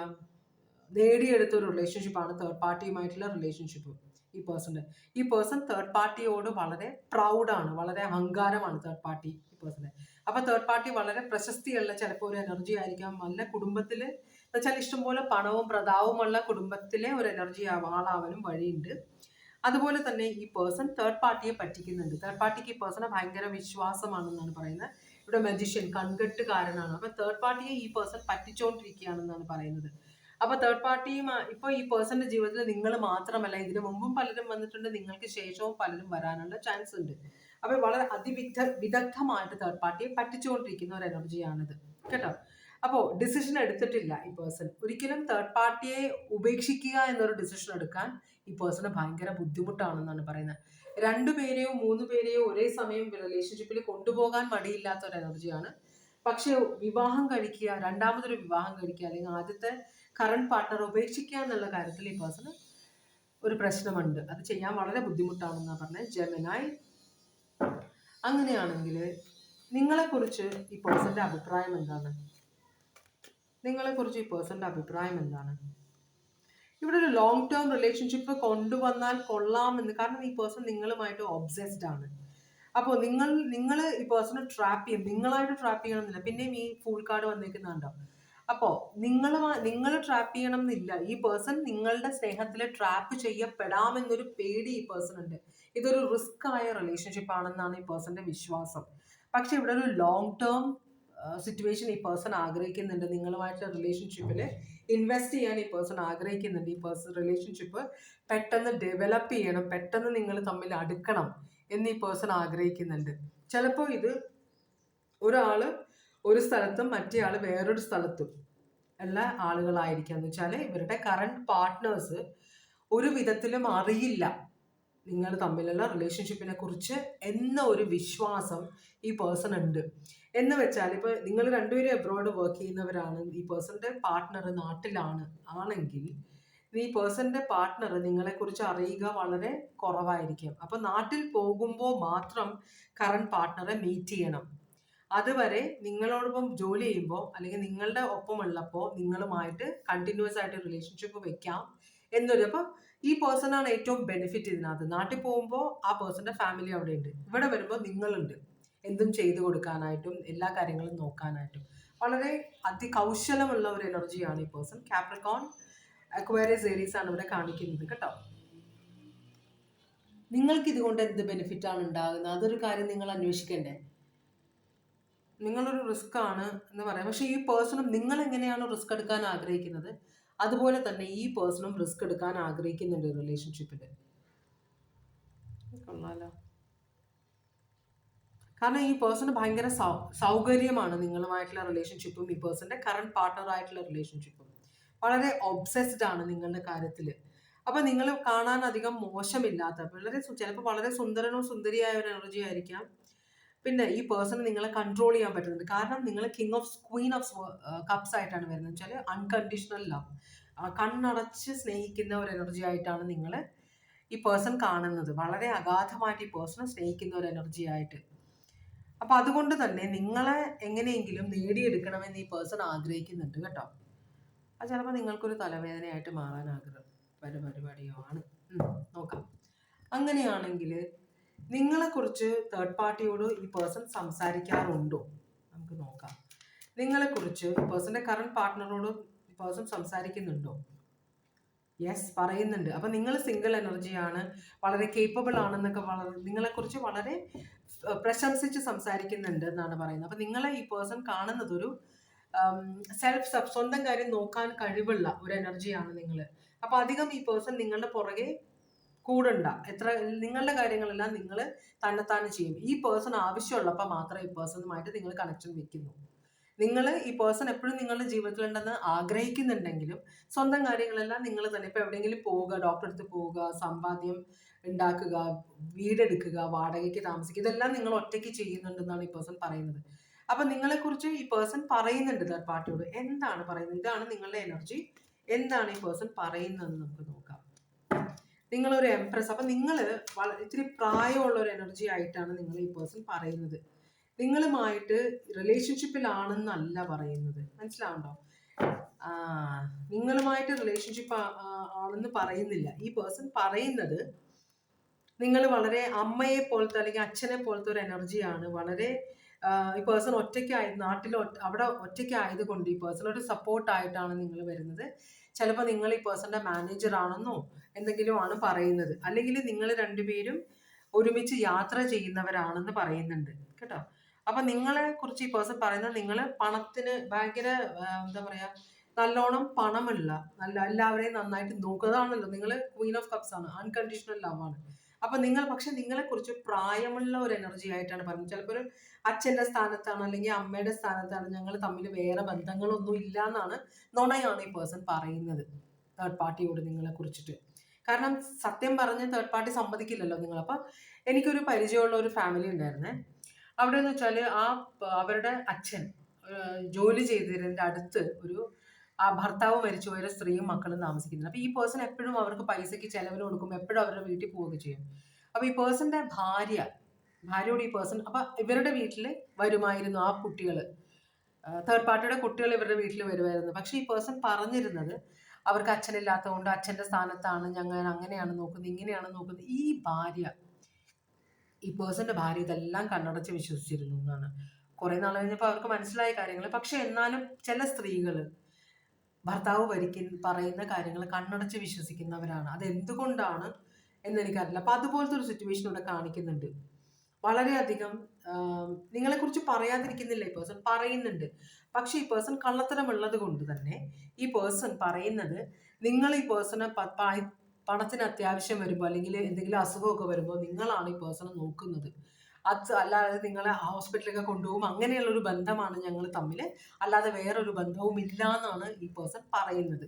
നേടിയെടുത്ത ഒരു റിലേഷൻഷിപ്പാണ് തേർഡ് പാർട്ടിയുമായിട്ടുള്ള റിലേഷൻഷിപ്പ് ഈ പേഴ്സൺ തേർഡ് പാർട്ടിയോട് വളരെ പ്രൗഡാണ്, വളരെ അഹങ്കാരമാണ് തേർഡ് പാർട്ടി ഈ പേഴ്സണ്. അപ്പൊ തേർഡ് പാർട്ടി വളരെ പ്രശസ്തിയുള്ള ചിലപ്പോൾ ഒരു എനർജി ആയിരിക്കാം. നല്ല കുടുംബത്തിൽ എന്നുവെച്ചാൽ ഇഷ്ടംപോലെ പണവും പ്രതാവുമുള്ള കുടുംബത്തിലെ ഒരു എനർജി ആളാവാനും വഴിയുണ്ട്. അതുപോലെ തന്നെ ഈ പേഴ്സൺ തേർഡ് പാർട്ടിയെ പറ്റിക്കുന്നുണ്ട്. തേർഡ് പാർട്ടിക്ക് ഈ പേഴ്സണെ ഭയങ്കര വിശ്വാസമാണെന്നാണ് പറയുന്നത്. ഇവിടെ മജീഷ്യൻ കൺകെട്ടുകാരനാണ്. അപ്പൊ തേർഡ് പാർട്ടിയെ ഈ പേഴ്സൺ പറ്റിച്ചുകൊണ്ടിരിക്കുകയാണെന്നാണ് പറയുന്നത്. അപ്പൊ തേർഡ് പാർട്ടിയും ഇപ്പൊ ഈ പേഴ്സന്റെ ജീവിതത്തിൽ നിങ്ങൾ മാത്രമല്ല, ഇതിനു മുമ്പും പലരും വന്നിട്ടുണ്ട്, നിങ്ങൾക്ക് ശേഷവും പലരും വരാനുള്ള ചാൻസ് ഉണ്ട്. അപ്പൊ വളരെ വിദഗ്ധമായിട്ട് തേർഡ് പാർട്ടിയെ പറ്റിച്ചുകൊണ്ടിരിക്കുന്ന ഒരു എനർജിയാണിത് കേട്ടോ. അപ്പോ ഡിസിഷൻ എടുത്തിട്ടില്ല ഈ പേഴ്സൺ. ഒരിക്കലും തേർഡ് പാർട്ടിയെ ഉപേക്ഷിക്കുക എന്നൊരു ഡിസിഷൻ എടുക്കാൻ ഈ പേഴ്സണ് ഭയങ്കര ബുദ്ധിമുട്ടാണെന്നാണ് പറയുന്നത്. 2 പേരെയോ 3 പേരെയോ ഒരേ സമയം റിലേഷൻഷിപ്പിൽ കൊണ്ടുപോകാൻ മടിയില്ലാത്ത ഒരു എനർജിയാണ്. പക്ഷെ വിവാഹം കഴിക്കുക, രണ്ടാമതൊരു വിവാഹം കഴിക്കുക, അല്ലെങ്കിൽ ആദ്യത്തെ കറണ്ട് പാർട്ട്ണർ ഉപേക്ഷിക്കുക എന്നുള്ള കാര്യത്തിൽ ഈ പേഴ്സണ് ഒരു പ്രശ്നമുണ്ട്. അത് ചെയ്യാൻ വളരെ ബുദ്ധിമുട്ടാണെന്നാണ് പറഞ്ഞത്. ജെമിനായി, അങ്ങനെയാണെങ്കിൽ നിങ്ങളെക്കുറിച്ച് ഈ പേഴ്സന്റെ അഭിപ്രായം എന്താണ്? നിങ്ങളെക്കുറിച്ച് ഈ പേഴ്സന്റെ അഭിപ്രായം എന്താണ്? ഇവിടെ ഒരു ലോങ് ടേം റിലേഷൻഷിപ്പ് കൊണ്ടുവന്നാൽ കൊള്ളാമെന്ന്. കാരണം ഈ പേഴ്സൺ നിങ്ങളുമായിട്ട് ഒബ്സെസ്ഡ് ആണ്. അപ്പോൾ നിങ്ങൾ ഈ പേഴ്സണെ ട്രാപ്പ് ചെയ്യും. നിങ്ങളായിട്ട് ട്രാപ്പ് ചെയ്യണമെന്നില്ല. പിന്നെയും ഈ ഫുൾ കാർഡ് വന്നേക്കുന്നുണ്ടോ? അപ്പോൾ നിങ്ങൾ ട്രാപ്പ് ചെയ്യണം എന്നില്ല. ഈ പേഴ്സൺ നിങ്ങളുടെ സ്നേഹത്തിൽ ട്രാപ്പ് ചെയ്യപ്പെടാമെന്നൊരു പേടി ഈ പേഴ്സൺ ഉണ്ട്. ഇതൊരു റിസ്ക് ആയ റിലേഷൻഷിപ്പ് ആണെന്നാണ് ഈ പേഴ്സന്റെ വിശ്വാസം. പക്ഷെ ഇവിടെ ഒരു ലോങ് ടേം സിറ്റുവേഷൻ ഈ പേഴ്സൺ ആഗ്രഹിക്കുന്നുണ്ട്. നിങ്ങളുമായിട്ടുള്ള റിലേഷൻഷിപ്പിൽ ഇൻവെസ്റ്റ് ചെയ്യാൻ ഈ പേഴ്സൺ ആഗ്രഹിക്കുന്നുണ്ട്. ഈ റിലേഷൻഷിപ്പ് പെട്ടെന്ന് ഡെവലപ്പ് ചെയ്യണം, പെട്ടെന്ന് നിങ്ങൾ തമ്മിൽ അടുക്കണം എന്ന് ഈ പേഴ്സൺ ആഗ്രഹിക്കുന്നുണ്ട്. ചിലപ്പോൾ ഇത് ഒരാള് ഒരു സ്ഥലത്തും മറ്റേ ആള് വേറൊരു സ്ഥലത്തും ഉള്ള ആളുകളായിരിക്കാം. എന്ന് വെച്ചാൽ ഇവരുടെ കറണ്ട് പാർട്ട്നേഴ്സ് ഒരു വിധത്തിലും അറിയില്ല നിങ്ങൾ തമ്മിലുള്ള റിലേഷൻഷിപ്പിനെ കുറിച്ച് എന്ന ഒരു വിശ്വാസം ഈ പേഴ്സൺ ഉണ്ട്. എന്ന് വെച്ചാൽ ഇപ്പൊ നിങ്ങൾ രണ്ടുപേരും എബ്രോഡ് വർക്ക് ചെയ്യുന്നവരാണ്, ഈ പേഴ്സന്റെ പാർട്ട്ണർ നാട്ടിലാണ് ആണെങ്കിൽ ഈ പേഴ്സന്റെ പാർട്ട്ണർ നിങ്ങളെക്കുറിച്ച് അറിയുക വളരെ കുറവായിരിക്കും. അപ്പൊ നാട്ടിൽ പോകുമ്പോൾ മാത്രം കറണ്ട് പാർട്ട്ണറെ മീറ്റ് ചെയ്യണം. അതുവരെ നിങ്ങളോടൊപ്പം ജോലി ചെയ്യുമ്പോൾ അല്ലെങ്കിൽ നിങ്ങളുടെ ഒപ്പമുള്ളപ്പോൾ നിങ്ങളുമായിട്ട് കണ്ടിന്യൂസ് ആയിട്ട് റിലേഷൻഷിപ്പ് വെക്കാം എന്നൊരു. അപ്പം ഈ പേഴ്സണാണ് ഏറ്റവും ബെനിഫിറ്റ് ഇതിനകത്ത്. നാട്ടിൽ പോകുമ്പോൾ ആ പേഴ്സന്റെ ഫാമിലി അവിടെ ഉണ്ട്, ഇവിടെ വരുമ്പോൾ നിങ്ങളുണ്ട് എന്തും ചെയ്തു കൊടുക്കാനായിട്ടും എല്ലാ കാര്യങ്ങളും നോക്കാനായിട്ടും. വളരെ അതികൗശലമുള്ള ഒരു എനർജിയാണ് ഈ പേഴ്സൺ. കാപ്രിക്കോൺ, അക്വേറിയസ്, ഏരീസ് ആണ് ഇവിടെ കാണിക്കുന്നത് കേട്ടോ. നിങ്ങൾക്ക് ഇതുകൊണ്ട് എന്ത് ബെനിഫിറ്റ് ആണ് ഉണ്ടാകുന്നത്, അതൊരു കാര്യം നിങ്ങൾ അന്വേഷിക്കണ്ടേ. നിങ്ങളൊരു റിസ്ക് ആണ് എന്ന് പറയാം. പക്ഷെ ഈ പേഴ്സണും നിങ്ങൾ എങ്ങനെയാണോ റിസ്ക് എടുക്കാൻ ആഗ്രഹിക്കുന്നത് അതുപോലെ തന്നെ ഈ പേഴ്സണും റിസ്ക് എടുക്കാൻ ആഗ്രഹിക്കുന്നുണ്ട് റിലേഷൻഷിപ്പിൽ. കൊള്ളാലോ. കാരണം ഈ പേഴ്സണ് ഭയങ്കര സൗകര്യമാണ് നിങ്ങളുമായിട്ടുള്ള റിലേഷൻഷിപ്പും ഈ പേഴ്സന്റെ കറണ്ട് പാർട്ട്ണറായിട്ടുള്ള റിലേഷൻഷിപ്പും. വളരെ ഒബ്സെസ്ഡ് ആണ് നിങ്ങളുടെ കാര്യത്തിൽ. അപ്പൊ നിങ്ങൾ കാണാൻ അധികം മോശമില്ലാത്ത, ചിലപ്പോൾ വളരെ സുന്ദരനോ സുന്ദരിയായ ഒരു എനർജി ആയിരിക്കാം. പിന്നെ ഈ പേഴ്സൺ നിങ്ങളെ കൺട്രോൾ ചെയ്യാൻ പറ്റുന്നുണ്ട്. കാരണം നിങ്ങൾ ക്വീൻ ഓഫ് കപ്സ് ആയിട്ടാണ് വരുന്നത് വെച്ചാൽ അൺകണ്ടീഷണൽ ലവ്, കണ്ണടച്ച് സ്നേഹിക്കുന്ന ഒരു എനർജി ആയിട്ടാണ് നിങ്ങൾ ഈ പേഴ്സൺ കാണുന്നത്. വളരെ അഗാധമായിട്ട് ഈ പേഴ്സണെ സ്നേഹിക്കുന്ന ഒരു എനർജി ആയിട്ട്. അപ്പൊ അതുകൊണ്ട് തന്നെ നിങ്ങളെ എങ്ങനെയെങ്കിലും നേടിയെടുക്കണമെന്ന് ഈ പേഴ്സൺ ആഗ്രഹിക്കുന്നുണ്ട് കേട്ടോ. അത് ചിലപ്പോൾ നിങ്ങൾക്കൊരു തലവേദനയായിട്ട് മാറാൻ പരിപാടിയോ ആണ്. നോക്കാം. അങ്ങനെയാണെങ്കിൽ നിങ്ങളെക്കുറിച്ച് തേർഡ് പാർട്ടിയോട് ഈ പേഴ്സൺ സംസാരിക്കാറുണ്ടോ? നമുക്ക് നോക്കാം. നിങ്ങളെക്കുറിച്ച് ഈ പേഴ്സന്റെ കറണ്ട് പാർട്ട്ണറോട് ഈ പേഴ്സൺ സംസാരിക്കുന്നുണ്ടോ? യെസ്, പറയുന്നുണ്ട്. അപ്പം നിങ്ങൾ സിംഗിൾ എനർജിയാണ്, വളരെ കേപ്പബിൾ ആണെന്നൊക്കെ നിങ്ങളെക്കുറിച്ച് വളരെ പ്രശംസിച്ച് സംസാരിക്കുന്നുണ്ട് എന്നാണ് പറയുന്നത്. അപ്പം നിങ്ങളെ ഈ പേഴ്സൺ കാണുന്നത് ഒരു സ്വന്തം കാര്യം നോക്കാൻ കഴിവുള്ള ഒരു എനർജിയാണ് നിങ്ങൾ. അപ്പം അധികം ഈ പേഴ്സൺ നിങ്ങളുടെ പുറകെ കൂടണ്ട. നിങ്ങളുടെ കാര്യങ്ങളെല്ലാം നിങ്ങൾ തന്നെത്താനെ ചെയ്യും. ഈ പേഴ്സൺ ആവശ്യമുള്ളപ്പോൾ മാത്രം ഈ പേഴ്സണുമായിട്ട് നിങ്ങൾ കണക്ഷൻ വെക്കുന്നു. നിങ്ങൾ ഈ പേഴ്സൺ എപ്പോഴും നിങ്ങളുടെ ജീവിതത്തിലുണ്ടെന്ന് ആഗ്രഹിക്കുന്നുണ്ടെങ്കിലും സ്വന്തം കാര്യങ്ങളെല്ലാം നിങ്ങൾ തന്നെ. ഇപ്പൊ എവിടെയെങ്കിലും പോവുക, ഡോക്ടറെ അടുത്ത് പോവുക, സമ്പാദ്യം ഉണ്ടാക്കുക, വീടെടുക്കുക, വാടകയ്ക്ക് താമസിക്കുക, ഇതെല്ലാം നിങ്ങൾ ഒറ്റയ്ക്ക് ചെയ്യുന്നുണ്ടെന്നാണ് ഈ പേഴ്സൺ പറയുന്നത്. അപ്പൊ നിങ്ങളെക്കുറിച്ച് ഈ പേഴ്സൺ പറയുന്നുണ്ട് തേർഡ് പാർട്ടിയോട്. എന്താണ് പറയുന്നത്? ഇതാണ് നിങ്ങളുടെ എനർജി. എന്താണ് ഈ പേഴ്സൺ പറയുന്നതെന്ന് നമുക്ക് നോക്കാം. നിങ്ങളൊരു എംപ്രസ്. അപ്പൊ നിങ്ങൾ ഇത്തിരി പ്രായമുള്ള ഒരു എനർജി ആയിട്ടാണ് നിങ്ങൾ ഈ പേഴ്സൺ പറയുന്നത്. നിങ്ങളുമായിട്ട് റിലേഷൻഷിപ്പിലാണെന്നല്ല പറയുന്നത്, മനസ്സിലാവുണ്ടോ? നിങ്ങളുമായിട്ട് റിലേഷൻഷിപ്പ് ആണെന്ന് പറയുന്നില്ല. ഈ പേഴ്സൺ പറയുന്നത് നിങ്ങൾ വളരെ അമ്മയെ പോലത്തെ അല്ലെങ്കിൽ അച്ഛനെ പോലത്തെ ഒരു എനർജിയാണ്. വളരെ ഈ പേഴ്സൺ നാട്ടിൽ അവിടെ ഒറ്റയ്ക്കായതുകൊണ്ട് ഈ പേഴ്സൺ ഒരു സപ്പോർട്ടായിട്ടാണ് നിങ്ങൾ വരുന്നത്. ചിലപ്പോൾ നിങ്ങൾ ഈ പേഴ്സന്റെ മാനേജർ ആണെന്നോ എന്തെങ്കിലും ആണ് പറയുന്നത്. അല്ലെങ്കിൽ നിങ്ങൾ രണ്ടുപേരും ഒരുമിച്ച് യാത്ര ചെയ്യുന്നവരാണെന്ന് പറയുന്നുണ്ട് കേട്ടോ. അപ്പൊ നിങ്ങളെ കുറിച്ച് ഈ പേഴ്സൺ പറയുന്നത് നിങ്ങൾ പണത്തിന് ഭയങ്കര എന്താ പറയാ, നല്ലോണം പണമില്ല, എല്ലാവരെയും നന്നായിട്ട് നോക്കുന്നതാണല്ലോ. നിങ്ങൾ ക്വീൻ ഓഫ് കപ്സ് ആണ്, അൺകണ്ടീഷണൽ ലവ് ആണ്. അപ്പൊ പക്ഷെ നിങ്ങളെ കുറിച്ച് പ്രായമുള്ള ഒരു എനർജി ആയിട്ടാണ് പറയുന്നത്. ചിലപ്പോൾ ഒരു അച്ഛന്റെ സ്ഥാനത്താണ് അല്ലെങ്കിൽ അമ്മയുടെ സ്ഥാനത്താണ്, ഞങ്ങൾ തമ്മിൽ വേറെ ബന്ധങ്ങളൊന്നും ഇല്ല എന്നാണ്, നുണയാണ് ഈ പേഴ്സൺ പറയുന്നത് തേർഡ് പാർട്ടിയോട് നിങ്ങളെ കുറിച്ചിട്ട്. കാരണം സത്യം പറഞ്ഞ് തേർഡ് പാർട്ടി സമ്മതിക്കില്ലല്ലോ നിങ്ങൾ. അപ്പൊ എനിക്കൊരു പരിചയമുള്ള ഒരു ഫാമിലി ഉണ്ടായിരുന്നേ. അവിടെ എന്ന് വെച്ചാൽ അവരുടെ അച്ഛൻ ജോലി ചെയ്തതിൻ്റെ അടുത്ത് ആ ഭർത്താവ് മരിച്ചുപോയ സ്ത്രീയും മക്കളും താമസിക്കുന്നത്. അപ്പൊ ഈ പേഴ്സൺ എപ്പോഴും അവർക്ക് പൈസക്ക് ചെലവിന് കൊടുക്കും, എപ്പോഴും അവരുടെ വീട്ടിൽ പോവുകയൊക്കെ ചെയ്യും. അപ്പൊ ഈ പേഴ്സന്റെ ഭാര്യയോട് ഈ പേഴ്സൺ, അപ്പൊ ഇവരുടെ വീട്ടിൽ വരുമായിരുന്നു ആ കുട്ടികൾ, തേർഡ് പാർട്ടിയുടെ കുട്ടികൾ ഇവരുടെ വീട്ടിൽ വരുമായിരുന്നു. പക്ഷെ ഈ പേഴ്സൺ പറഞ്ഞിരുന്നത് അവർക്ക് അച്ഛനില്ലാത്തതുകൊണ്ട് അച്ഛന്റെ സ്ഥാനത്താണ്, ഞങ്ങൾ അങ്ങനെയാണ് നോക്കുന്നത്, ഇങ്ങനെയാണ് നോക്കുന്നത്. ഈ പേഴ്സന്റെ ഭാര്യ ഇതെല്ലാം കണ്ണടച്ച് വിശ്വസിച്ചിരുന്നു എന്നാണ്. കുറെ നാൾ കഴിഞ്ഞപ്പോൾ അവർക്ക് മനസ്സിലായ കാര്യങ്ങൾ. പക്ഷെ എന്നാലും ചില സ്ത്രീകൾ ഭർത്താവ് പറയുന്ന കാര്യങ്ങൾ കണ്ണടച്ച് വിശ്വസിക്കുന്നവരാണ്. അത് എന്തുകൊണ്ടാണ് എന്നെനിക്കറിയില്ല. അപ്പൊ അതുപോലത്തെ ഒരു സിറ്റുവേഷൻ ഇവിടെ കാണിക്കുന്നുണ്ട്. വളരെയധികം നിങ്ങളെക്കുറിച്ച് പറയാതിരിക്കുന്നില്ല, ഈ പേഴ്സൺ പറയുന്നുണ്ട്. പക്ഷെ ഈ പേഴ്സൺ കള്ളത്തരമുള്ളത് കൊണ്ട് തന്നെ ഈ പേഴ്സൺ പറയുന്നത് നിങ്ങൾ ഈ പേഴ്സണെ പണത്തിന് അത്യാവശ്യം വരുമ്പോൾ അല്ലെങ്കിൽ എന്തെങ്കിലും അസുഖമൊക്കെ വരുമ്പോൾ നിങ്ങളാണ് ഈ പേഴ്സണെ നോക്കുന്നത്. അത് അല്ലാതെ നിങ്ങളെ ഹോസ്പിറ്റലിലൊക്കെ കൊണ്ടുപോകും, അങ്ങനെയുള്ളൊരു ബന്ധമാണ് ഞങ്ങൾ തമ്മിൽ, അല്ലാതെ വേറൊരു ബന്ധവും ഇല്ല എന്നാണ് ഈ പേഴ്സൺ പറയുന്നത്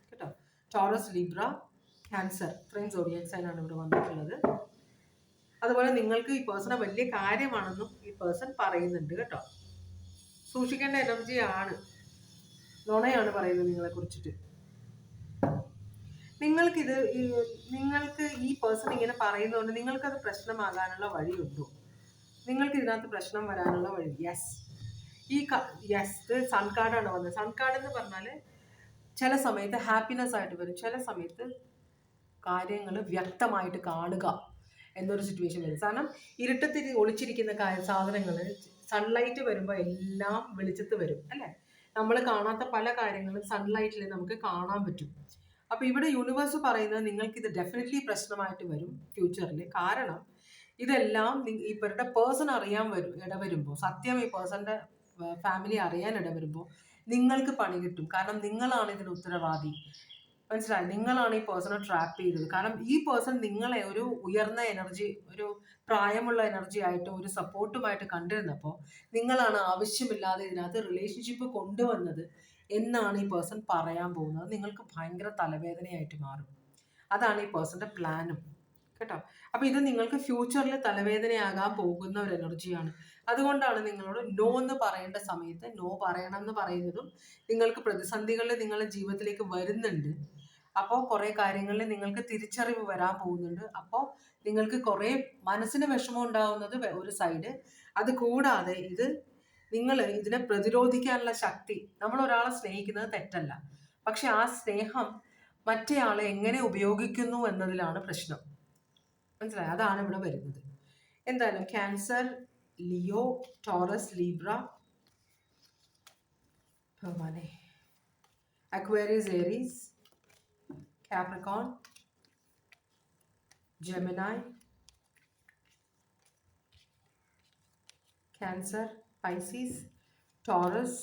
കേട്ടോ. ടോറസ്, ലിബ്ര, ക്യാൻസർ, ഇത്രയും സോഡിയക് സൈൻ ആണ് ഇവിടെ വന്നിട്ടുള്ളത്. അതുപോലെ നിങ്ങൾക്ക് ഈ പേഴ്സണെ വലിയ കാര്യമാണെന്നും ഈ പേഴ്സൺ പറയുന്നുണ്ട് കേട്ടോ. സൂക്ഷിക്കേണ്ട എനർജിയാണ്, നുണയാണ് പറയുന്നത് നിങ്ങളെ കുറിച്ചിട്ട്. നിങ്ങൾക്ക് ഈ പേഴ്സൺ ഇങ്ങനെ പറയുന്നതുകൊണ്ട് നിങ്ങൾക്കത് പ്രശ്നമാകാനുള്ള വഴിയുണ്ടോ? നിങ്ങൾക്ക് ഇതിനകത്ത് പ്രശ്നം വരാനുള്ള വഴി? യെസ്, സൺ കാർഡാണ് വന്നത്. സൺ കാർഡ് എന്ന് പറഞ്ഞാൽ ചില സമയത്ത് ഹാപ്പിനെസ് ആയിട്ട് വരും, ചില സമയത്ത് കാര്യങ്ങൾ വ്യക്തമായിട്ട് കാണുക എന്നൊരു സിറ്റുവേഷൻ വരും. കാരണം ഇരുട്ടത്തിൽ ഒളിച്ചിരിക്കുന്ന സാധനങ്ങൾ സൺലൈറ്റ് വരുമ്പോൾ എല്ലാം വെളിച്ചത്ത് വരും അല്ലേ. നമ്മൾ കാണാത്ത പല കാര്യങ്ങളും സൺലൈറ്റിൽ നമുക്ക് കാണാൻ പറ്റും. അപ്പൊ ഇവിടെ യൂണിവേഴ്സ് പറയുന്നത് നിങ്ങൾക്ക് ഇത് ഡെഫിനറ്റ്ലി പ്രശ്നമായിട്ട് വരും ഫ്യൂച്ചറിൽ. കാരണം ഇതെല്ലാം ഇവരുടെ പേഴ്സൺ അറിയാൻ ഇടവരുമ്പോൾ, സത്യം ഈ പേഴ്സന്റെ ഫാമിലി അറിയാൻ ഇടവരുമ്പോൾ നിങ്ങൾക്ക് പണി കിട്ടും. കാരണം നിങ്ങളാണ് ഇതിന് ഉത്തരവാദി. മനസ്സിലായി? നിങ്ങളാണ് ഈ പേഴ്സണെ ട്രാപ്പ് ചെയ്തത്. കാരണം ഈ പേഴ്സൺ നിങ്ങളെ ഒരു ഉയർന്ന എനർജി, ഒരു പ്രായമുള്ള എനർജി ആയിട്ട്, ഒരു സപ്പോർട്ടുമായിട്ട് കണ്ടിരുന്നപ്പോൾ നിങ്ങളാണ് ആവശ്യമില്ലാതെ ഇതിനകത്ത് റിലേഷൻഷിപ്പ് കൊണ്ടുവന്നത് എന്നാണ് ഈ പേഴ്സൺ പറയാൻ പോകുന്നത്. നിങ്ങൾക്ക് ഭയങ്കര തലവേദനയായിട്ട് മാറും. അതാണ് ഈ പേഴ്സന്റെ പ്ലാനും, കേട്ടോ. അപ്പൊ ഇത് നിങ്ങൾക്ക് ഫ്യൂച്ചറിൽ തലവേദനയാകാൻ പോകുന്ന ഒരു എനർജിയാണ്. അതുകൊണ്ടാണ് നിങ്ങളോട് നോ എന്ന് പറയേണ്ട സമയത്ത് നോ പറയണം എന്ന് പറയുന്നതും. നിങ്ങൾക്ക് പ്രതിസന്ധികളിൽ നിങ്ങളുടെ ജീവിതത്തിലേക്ക് വരുന്നുണ്ട്. അപ്പോൾ കുറേ കാര്യങ്ങളിൽ നിങ്ങൾക്ക് തിരിച്ചറിവ് വരാൻ പോകുന്നുണ്ട്. അപ്പോൾ നിങ്ങൾക്ക് കുറേ മനസ്സിന് വിഷമം ഉണ്ടാവുന്നത് ഒരു സൈഡ്. അത് കൂടാതെ നിങ്ങൾ ഇതിനെ പ്രതിരോധിക്കാനുള്ള ശക്തി. നമ്മൾ ഒരാളെ സ്നേഹിക്കുന്നത് തെറ്റല്ല, പക്ഷെ ആ സ്നേഹം മറ്റേയാളെ എങ്ങനെ ഉപയോഗിക്കുന്നു എന്നതിലാണ് പ്രശ്നം. മനസ്സിലായി? അതാണ് ഇവിടെ വരുന്നത്. എന്തായാലും ക്യാൻസർ, ലിയോ, ടോറസ്, ലീബ്ര, ഭഗവാനെ, Aquarius, Aries, Capricorn, Gemini, Cancer, Pisces, Taurus,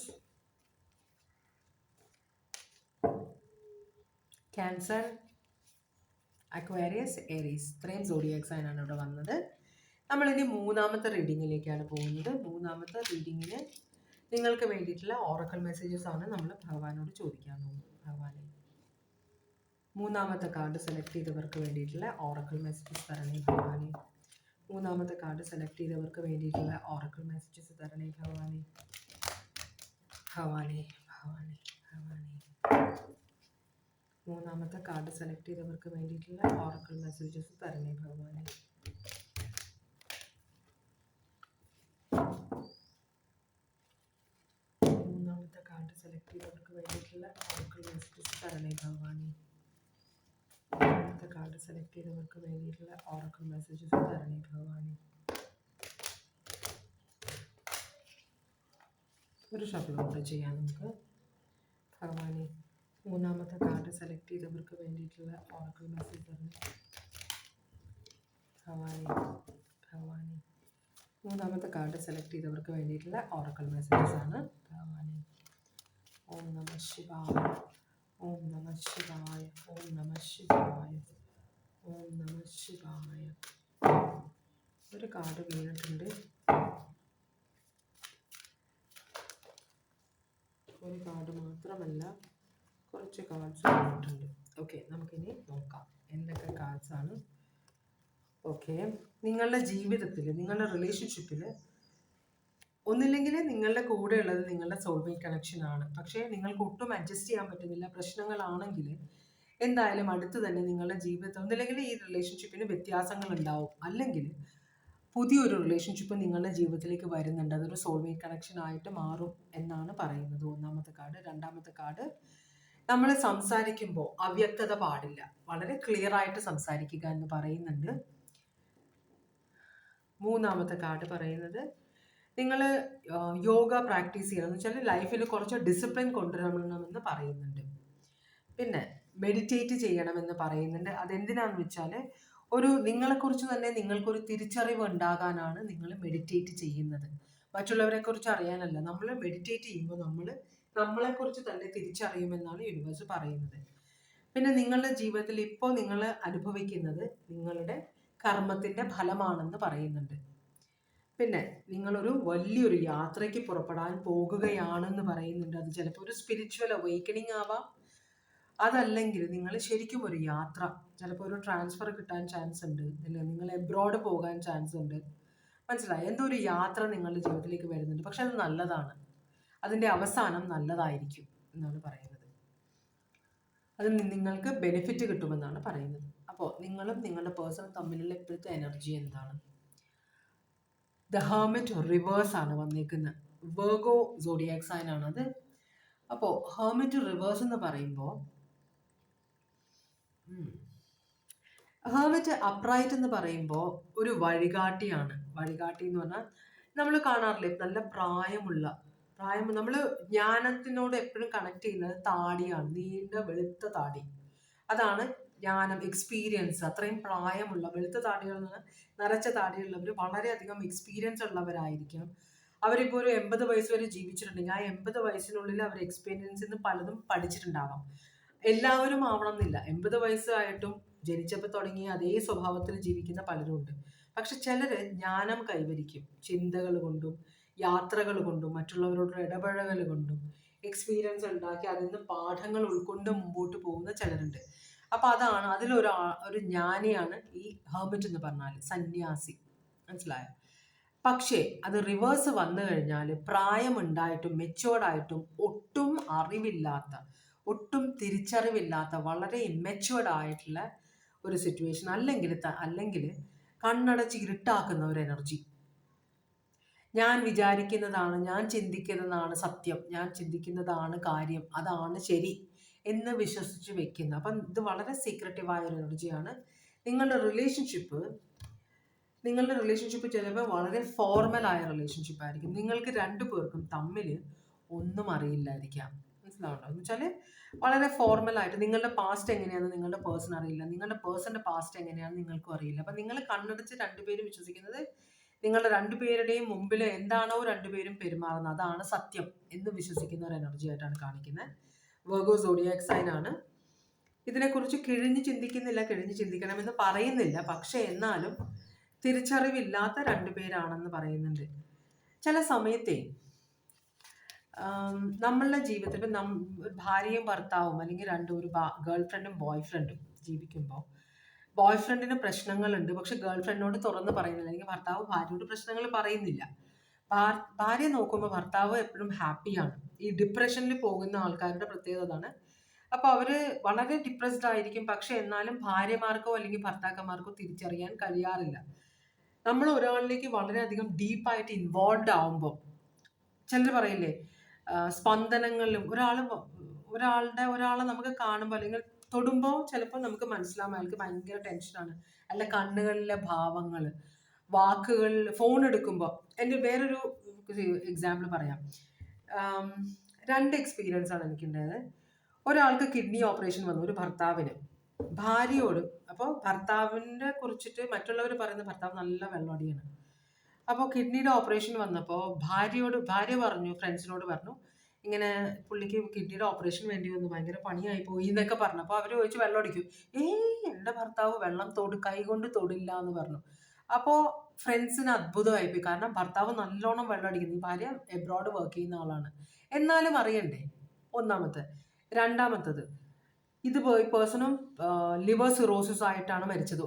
Cancer, Aquarius, Aries. ഇത്രയും സോഡിയാക് സൈൻ ആണ് ഇവിടെ വന്നത്. നമ്മളിനി മൂന്നാമത്തെ റീഡിങ്ങിലേക്കാണ് പോകുന്നത്. മൂന്നാമത്തെ റീഡിങ്ങിന് നിങ്ങൾക്ക് വേണ്ടിയിട്ടുള്ള ഓറക്കൽ മെസ്സേജസ് ആണ് നമ്മൾ ഭഗവാനോട് ചോദിക്കാൻ പോകുന്നത്. ഭഗവാനെ, മൂന്നാമത്തെ കാർഡ് സെലക്ട് ചെയ്തവർക്ക് വേണ്ടിയിട്ടുള്ള ഓറക്കൽ മെസ്സേജസ് തരണേ ഭഗവാനെ. മൂന്നാമത്തെ കാർഡ് സെലക്ട് ചെയ്തവർക്ക് വേണ്ടിയിട്ടുള്ള ഓറക്കൽ മെസ്സേജസ് തരണേ ഭഗവാനെ. ഭഗവാനെ, ഭഗവാനെ, ഭഗവാനെ. മൂന്നാമത്തെ കാർഡ് സെലക്ട് ചെയ്തവർക്ക് വേണ്ടിയിട്ടുള്ള ഓറക്കൽ മെസ്സേജസ് തരണേ ഭഗവാനെ. മൂന്നാമത്തെ കാർഡ് സെലക്ട് ചെയ്തവർക്ക് വേണ്ടിയിട്ടുള്ള ഓറക്കൽ മെസ്സേജസ് തരണേ ഭഗവാനെ. മൂന്നാമത്തെ കാർഡ് സെലക്ട് ചെയ്തവർക്ക് വേണ്ടിയിട്ടുള്ള ഓറക്കൽ മെസ്സേജസ് തരണേ ഭഗവാനെ. ഒരു ഷഫിൾ കൂടെ ചെയ്യാം നമുക്ക്. ഭഗവാനെ, മൂന്നാമത്തെ കാർഡ് സെലക്ട് ചെയ്തവർക്ക് വേണ്ടിയിട്ടുള്ള ഓറക്കൽ മെസ്സേജ് തരണേ ഭഗവാനെ. ഭഗവാനെ, മൂന്നാമത്തെ കാർഡ് സെലക്ട് ചെയ്തവർക്ക് വേണ്ടിയിട്ടുള്ള ഓറക്കൽ മെസ്സേജസ് ആണ് ഭഗവാനെ. ഓം നമ ശിവായ, ഓം നമ ശിവായ, ഓം നമ ശിവായ, ഓം നമ ശിവായ. ഒരു കാർഡ് വീണിട്ടുണ്ട്. ഒരു കാർഡ് മാത്രമല്ല, കുറച്ച് കാർഡ്സ് വീണിട്ടുണ്ട്. ഓക്കെ, നമുക്കിനി നോക്കാം എന്തൊക്കെ കാർഡ്സ് ആണ്. ഓക്കെ, നിങ്ങളുടെ ജീവിതത്തിൽ, നിങ്ങളുടെ റിലേഷൻഷിപ്പിൽ ഒന്നില്ലെങ്കിൽ നിങ്ങളുടെ കൂടെ ഉള്ളത് നിങ്ങളുടെ സോൾമേറ്റ് കണക്ഷൻ ആണ്. പക്ഷേ നിങ്ങൾക്ക് ഒട്ടും അഡ്ജസ്റ്റ് ചെയ്യാൻ പറ്റുന്നില്ല, പ്രശ്നങ്ങളാണെങ്കിൽ എന്തായാലും അടുത്ത് തന്നെ നിങ്ങളുടെ ജീവിതത്തിൽ ഒന്നില്ലെങ്കിൽ ഈ റിലേഷൻഷിപ്പിന് വ്യത്യാസങ്ങൾ ഉണ്ടാവും, അല്ലെങ്കിൽ പുതിയൊരു റിലേഷൻഷിപ്പ് നിങ്ങളുടെ ജീവിതത്തിലേക്ക് വരുന്നുണ്ട്. അതൊരു സോൾമേറ്റ് കണക്ഷൻ ആയിട്ട് മാറും എന്നാണ് പറയുന്നത് ഒന്നാമത്തെ കാർഡ്. രണ്ടാമത്തെ കാർഡ്, നമ്മൾ സംസാരിക്കുമ്പോൾ അവ്യക്തത പാടില്ല, വളരെ ക്ലിയർ ആയിട്ട് സംസാരിക്കുക എന്ന് പറയുന്നുണ്ട്. മൂന്നാമത്തെ കാർഡ് പറയുന്നത് നിങ്ങൾ യോഗ പ്രാക്ടീസ് ചെയ്യണം എന്ന് വെച്ചാൽ ലൈഫിൽ കുറച്ച് ഡിസിപ്ലിൻ കൊണ്ടുവരണമെന്ന് പറയുന്നുണ്ട്. പിന്നെ മെഡിറ്റേറ്റ് ചെയ്യണമെന്ന് പറയുന്നുണ്ട്. അതെന്തിനാന്ന് വെച്ചാൽ നിങ്ങളെക്കുറിച്ച് തന്നെ നിങ്ങൾക്കൊരു തിരിച്ചറിവ് ഉണ്ടാകാനാണ് നിങ്ങൾ മെഡിറ്റേറ്റ് ചെയ്യുന്നത്, മറ്റുള്ളവരെ കുറിച്ച് അറിയാനല്ല. നമ്മൾ മെഡിറ്റേറ്റ് ചെയ്യുമ്പോൾ നമ്മളെക്കുറിച്ച് തന്നെ തിരിച്ചറിയുമെന്നാണ് യൂണിവേഴ്സ് പറയുന്നത്. പിന്നെ നിങ്ങളുടെ ജീവിതത്തിൽ ഇപ്പോൾ നിങ്ങൾ അനുഭവിക്കുന്നത് നിങ്ങളുടെ കർമ്മത്തിൻ്റെ ഫലമാണെന്ന് പറയുന്നുണ്ട്. പിന്നെ നിങ്ങളൊരു വലിയൊരു യാത്രയ്ക്ക് പുറപ്പെടാൻ പോകുകയാണെന്ന് പറയുന്നുണ്ട്. അത് ചിലപ്പോൾ ഒരു സ്പിരിച്വൽ അവേക്കണിങ് ആവാം, അതല്ലെങ്കിൽ നിങ്ങൾ ശരിക്കും ഒരു യാത്ര, ചിലപ്പോൾ ഒരു ട്രാൻസ്ഫർ കിട്ടാൻ ചാൻസ് ഉണ്ട്, അല്ലെങ്കിൽ നിങ്ങൾ എബ്രോഡ് പോകാൻ ചാൻസ് ഉണ്ട്. മനസ്സിലായി? എന്തോ ഒരു യാത്ര നിങ്ങളുടെ ജീവിതത്തിലേക്ക് വരുന്നുണ്ട്. പക്ഷെ അത് നല്ലതാണ്, അതിൻ്റെ അവസാനം നല്ലതായിരിക്കും എന്നാണ് പറയുന്നത്. അത് നിങ്ങൾക്ക് ബെനിഫിറ്റ് കിട്ടുമെന്നാണ് പറയുന്നത്. അപ്പോൾ നിങ്ങളും നിങ്ങളുടെ പേഴ്സണും തമ്മിലുള്ള ഇപ്പോഴത്തെ എനർജി എന്താണ്? ദ ഹെർമിറ്റ് റിവേഴ്സ് ആണ് വന്നിരിക്കുന്നത്. വെർഗോ സോഡിയാക് സൈൻ ആണത്. അപ്പോൾ ഹെർമിറ്റ് റിവേഴ്സ് എന്ന് പറയുമ്പോൾ ഹെർമിറ്റ് അപ്രൈറ്റ് എന്ന് പറയുമ്പോൾ ഒരു വഴികാട്ടിയാണ്. വഴികാട്ടി എന്ന് പറഞ്ഞാൽ നമ്മൾ കാണാറില്ലേ, നല്ല പ്രായം നമ്മൾ ജ്ഞാനത്തിനോട് എപ്പോഴും കണക്ട് ചെയ്യുന്നത് താടിയാണ്, നീണ്ട വെളുത്ത താടി. അതാണ് ജ്ഞാനം, എക്സ്പീരിയൻസ്. അത്രയും പ്രായമുള്ള വെളുത്ത താടികൾ, നരച്ച താടിയുള്ളവർ വളരെയധികം എക്സ്പീരിയൻസ് ഉള്ളവരായിരിക്കും. അവരിപ്പോൾ ഒരു 80 വയസ്സ് വരെ ജീവിച്ചിട്ടുണ്ടെങ്കിൽ ആ 80 വയസ്സിനുള്ളിൽ അവർ എക്സ്പീരിയൻസിൽ നിന്ന് പലതും പഠിച്ചിട്ടുണ്ടാവാം. എല്ലാവരും ആവണം എന്നില്ല. 80 വയസ്സായിട്ടും ജനിച്ചപ്പോൾ തുടങ്ങിയ അതേ സ്വഭാവത്തിൽ ജീവിക്കുന്ന പലരും ഉണ്ട്. പക്ഷെ ചിലര് ജ്ഞാനം കൈവരിക്കും. ചിന്തകൾ കൊണ്ടും യാത്രകൾ കൊണ്ടും മറ്റുള്ളവരോടുള്ള ഇടപഴകൽ കൊണ്ടും എക്സ്പീരിയൻസ് ഉണ്ടാക്കി അതിൽ നിന്ന് പാഠങ്ങൾ ഉൾക്കൊണ്ട് മുമ്പോട്ട് പോകുന്ന ചിലരുണ്ട്. അപ്പൊ അതാണ് ഒരു ജ്ഞാനിയാണ് ഈ ഹെർമിറ്റ് എന്ന് പറഞ്ഞാൽ സന്യാസി. മനസ്സിലായോ? പക്ഷേ അത് റിവേഴ്സ് വന്നു കഴിഞ്ഞാൽ പ്രായമുണ്ടായിട്ടും മെച്ചുവേർഡായിട്ടും ഒട്ടും അറിവില്ലാത്ത, ഒട്ടും തിരിച്ചറിവില്ലാത്ത, വളരെ ഇമ്മെച്ചുവേർഡ് ആയിട്ടുള്ള ഒരു സിറ്റുവേഷൻ, അല്ലെങ്കിൽ കണ്ണടച്ച് ഇരുട്ടാക്കുന്ന ഒരു എനർജി. ഞാൻ വിചാരിക്കുന്നതാണ്, ഞാൻ ചിന്തിക്കുന്നതാണ് സത്യം, ഞാൻ ചിന്തിക്കുന്നതാണ് കാര്യം, അതാണ് ശരി എന്ന് വിശ്വസിച്ച് വെക്കുന്ന. അപ്പം ഇത് വളരെ സീക്രട്ടീവായ ഒരു എനർജിയാണ്. നിങ്ങളുടെ റിലേഷൻഷിപ്പ് ചിലപ്പോൾ വളരെ ഫോർമലായ റിലേഷൻഷിപ്പ് ആയിരിക്കും. നിങ്ങൾക്ക് രണ്ടു പേർക്കും തമ്മിൽ ഒന്നും അറിയില്ലായിരിക്കാം. മനസ്സിലാവുണ്ടോ? എന്ന് വെച്ചാൽ വളരെ ഫോർമലായിട്ട് നിങ്ങളുടെ പാസ്റ്റ് എങ്ങനെയാണെന്ന് നിങ്ങളുടെ പേഴ്സൺ അറിയില്ല, നിങ്ങളുടെ പേഴ്സന്റെ പാസ്റ്റ് എങ്ങനെയാണെന്ന് നിങ്ങൾക്കും അറിയില്ല. അപ്പം നിങ്ങൾ കണ്ണടച്ച് രണ്ടുപേരും വിശ്വസിക്കുന്നത് നിങ്ങളുടെ രണ്ടുപേരുടെയും മുമ്പിൽ എന്താണോ രണ്ടുപേരും പെരുമാറുന്നത് അതാണ് സത്യം എന്ന് വിശ്വസിക്കുന്ന ഒരു എനർജി ആയിട്ടാണ് കാണിക്കുന്നത്. വെർഗോ സോഡിയാക് സൈൻ ആണ്. ഇതിനെക്കുറിച്ച് കിഴിഞ്ഞ് ചിന്തിക്കണമെന്ന് പറയുന്നില്ല. പക്ഷെ എന്നാലും തിരിച്ചറിവില്ലാത്ത രണ്ടുപേരാണെന്ന് പറയുന്നുണ്ട്. ചില സമയത്തെ നമ്മളുടെ ജീവിതത്തിൽ ഇപ്പം ഭാര്യയും ഭർത്താവും അല്ലെങ്കിൽ ഒരു ഗേൾ ഫ്രണ്ടും ബോയ് ഫ്രണ്ടും ജീവിക്കുമ്പോൾ ബോയ് ഫ്രണ്ടിന് പ്രശ്നങ്ങളുണ്ട്, പക്ഷെ ഗേൾ ഫ്രണ്ടിനോട് തുറന്ന് പറയുന്നില്ല, അല്ലെങ്കിൽ ഭർത്താവ് ഭാര്യയോട് പ്രശ്നങ്ങൾ പറയുന്നില്ല. ഭാര്യ നോക്കുമ്പോൾ ഭർത്താവ് എപ്പോഴും ഹാപ്പിയാണ്. ഈ ഡിപ്രഷനിൽ പോകുന്ന ആൾക്കാരുടെ പ്രത്യേകത അതാണ്. അപ്പോൾ അവര് വളരെ ഡിപ്രസ്ഡ് ആയിരിക്കും, പക്ഷെ എന്നാലും ഭാര്യമാർക്കോ അല്ലെങ്കിൽ ഭർത്താക്കന്മാർക്കോ തിരിച്ചറിയാൻ കഴിയാറില്ല. നമ്മൾ ഒരാളിലേക്ക് വളരെയധികം ഡീപ്പായിട്ട് ഇൻവോൾവ് ആവുമ്പോൾ ചിലർ പറയില്ലേ, സ്പന്ദനങ്ങളിലും ഒരാളെ നമുക്ക് കാണുമ്പോൾ അല്ലെങ്കിൽ തൊടുമ്പോൾ ചിലപ്പോൾ നമുക്ക് മനസ്സിലാവും അയാൾക്ക് ഭയങ്കര ടെൻഷനാണ്. അല്ല കണ്ണുകളിലെ ഭാവങ്ങൾ, വാക്കുകൾ, ഫോൺ എടുക്കുമ്പോൾ. എൻ്റെ വേറൊരു എക്സാമ്പിൾ പറയാം. 2 എക്സ്പീരിയൻസ് ആണ് എനിക്കുണ്ടായത്. ഒരാൾക്ക് കിഡ്നി ഓപ്പറേഷൻ വന്നു, ഒരു ഭർത്താവിന്. ഭാര്യയോട്, അപ്പോൾ ഭർത്താവിനെ കുറിച്ചിട്ട് മറ്റുള്ളവർ പറയുന്ന ഭർത്താവ് നല്ല വെള്ളമടിയാണ്. അപ്പോൾ കിഡ്നിയുടെ ഓപ്പറേഷൻ വന്നപ്പോൾ ഭാര്യ പറഞ്ഞു, ഫ്രണ്ട്സിനോട് പറഞ്ഞു, ഇങ്ങനെ പുള്ളിക്ക് കിഡ്നിയുടെ ഓപ്പറേഷൻ വേണ്ടി വന്നു, ഭയങ്കര പണിയായി പോയി എന്നൊക്കെ പറഞ്ഞു. അപ്പോൾ അവർ ചോദിച്ചു വെള്ളം അടിക്കും. എൻ്റെ ഭർത്താവ് വെള്ളം കൈകൊണ്ട് തൊടില്ല എന്ന് പറഞ്ഞു. അപ്പോൾ ഫ്രണ്ട്സിന് അത്ഭുതമായിപ്പോയി. കാരണം ഭർത്താവ് നല്ലോണം വെള്ളം അടിക്കുന്നു. ഈ ഭാര്യ എബ്രോഡ് വർക്ക് ചെയ്യുന്ന ആളാണ്. എന്നാലും അറിയണ്ടേ? രണ്ടാമത്തത് ഇത് ഈ പേഴ്സണും ലിവർ സിറോസിസ് ആയിട്ടാണ് മരിച്ചത്.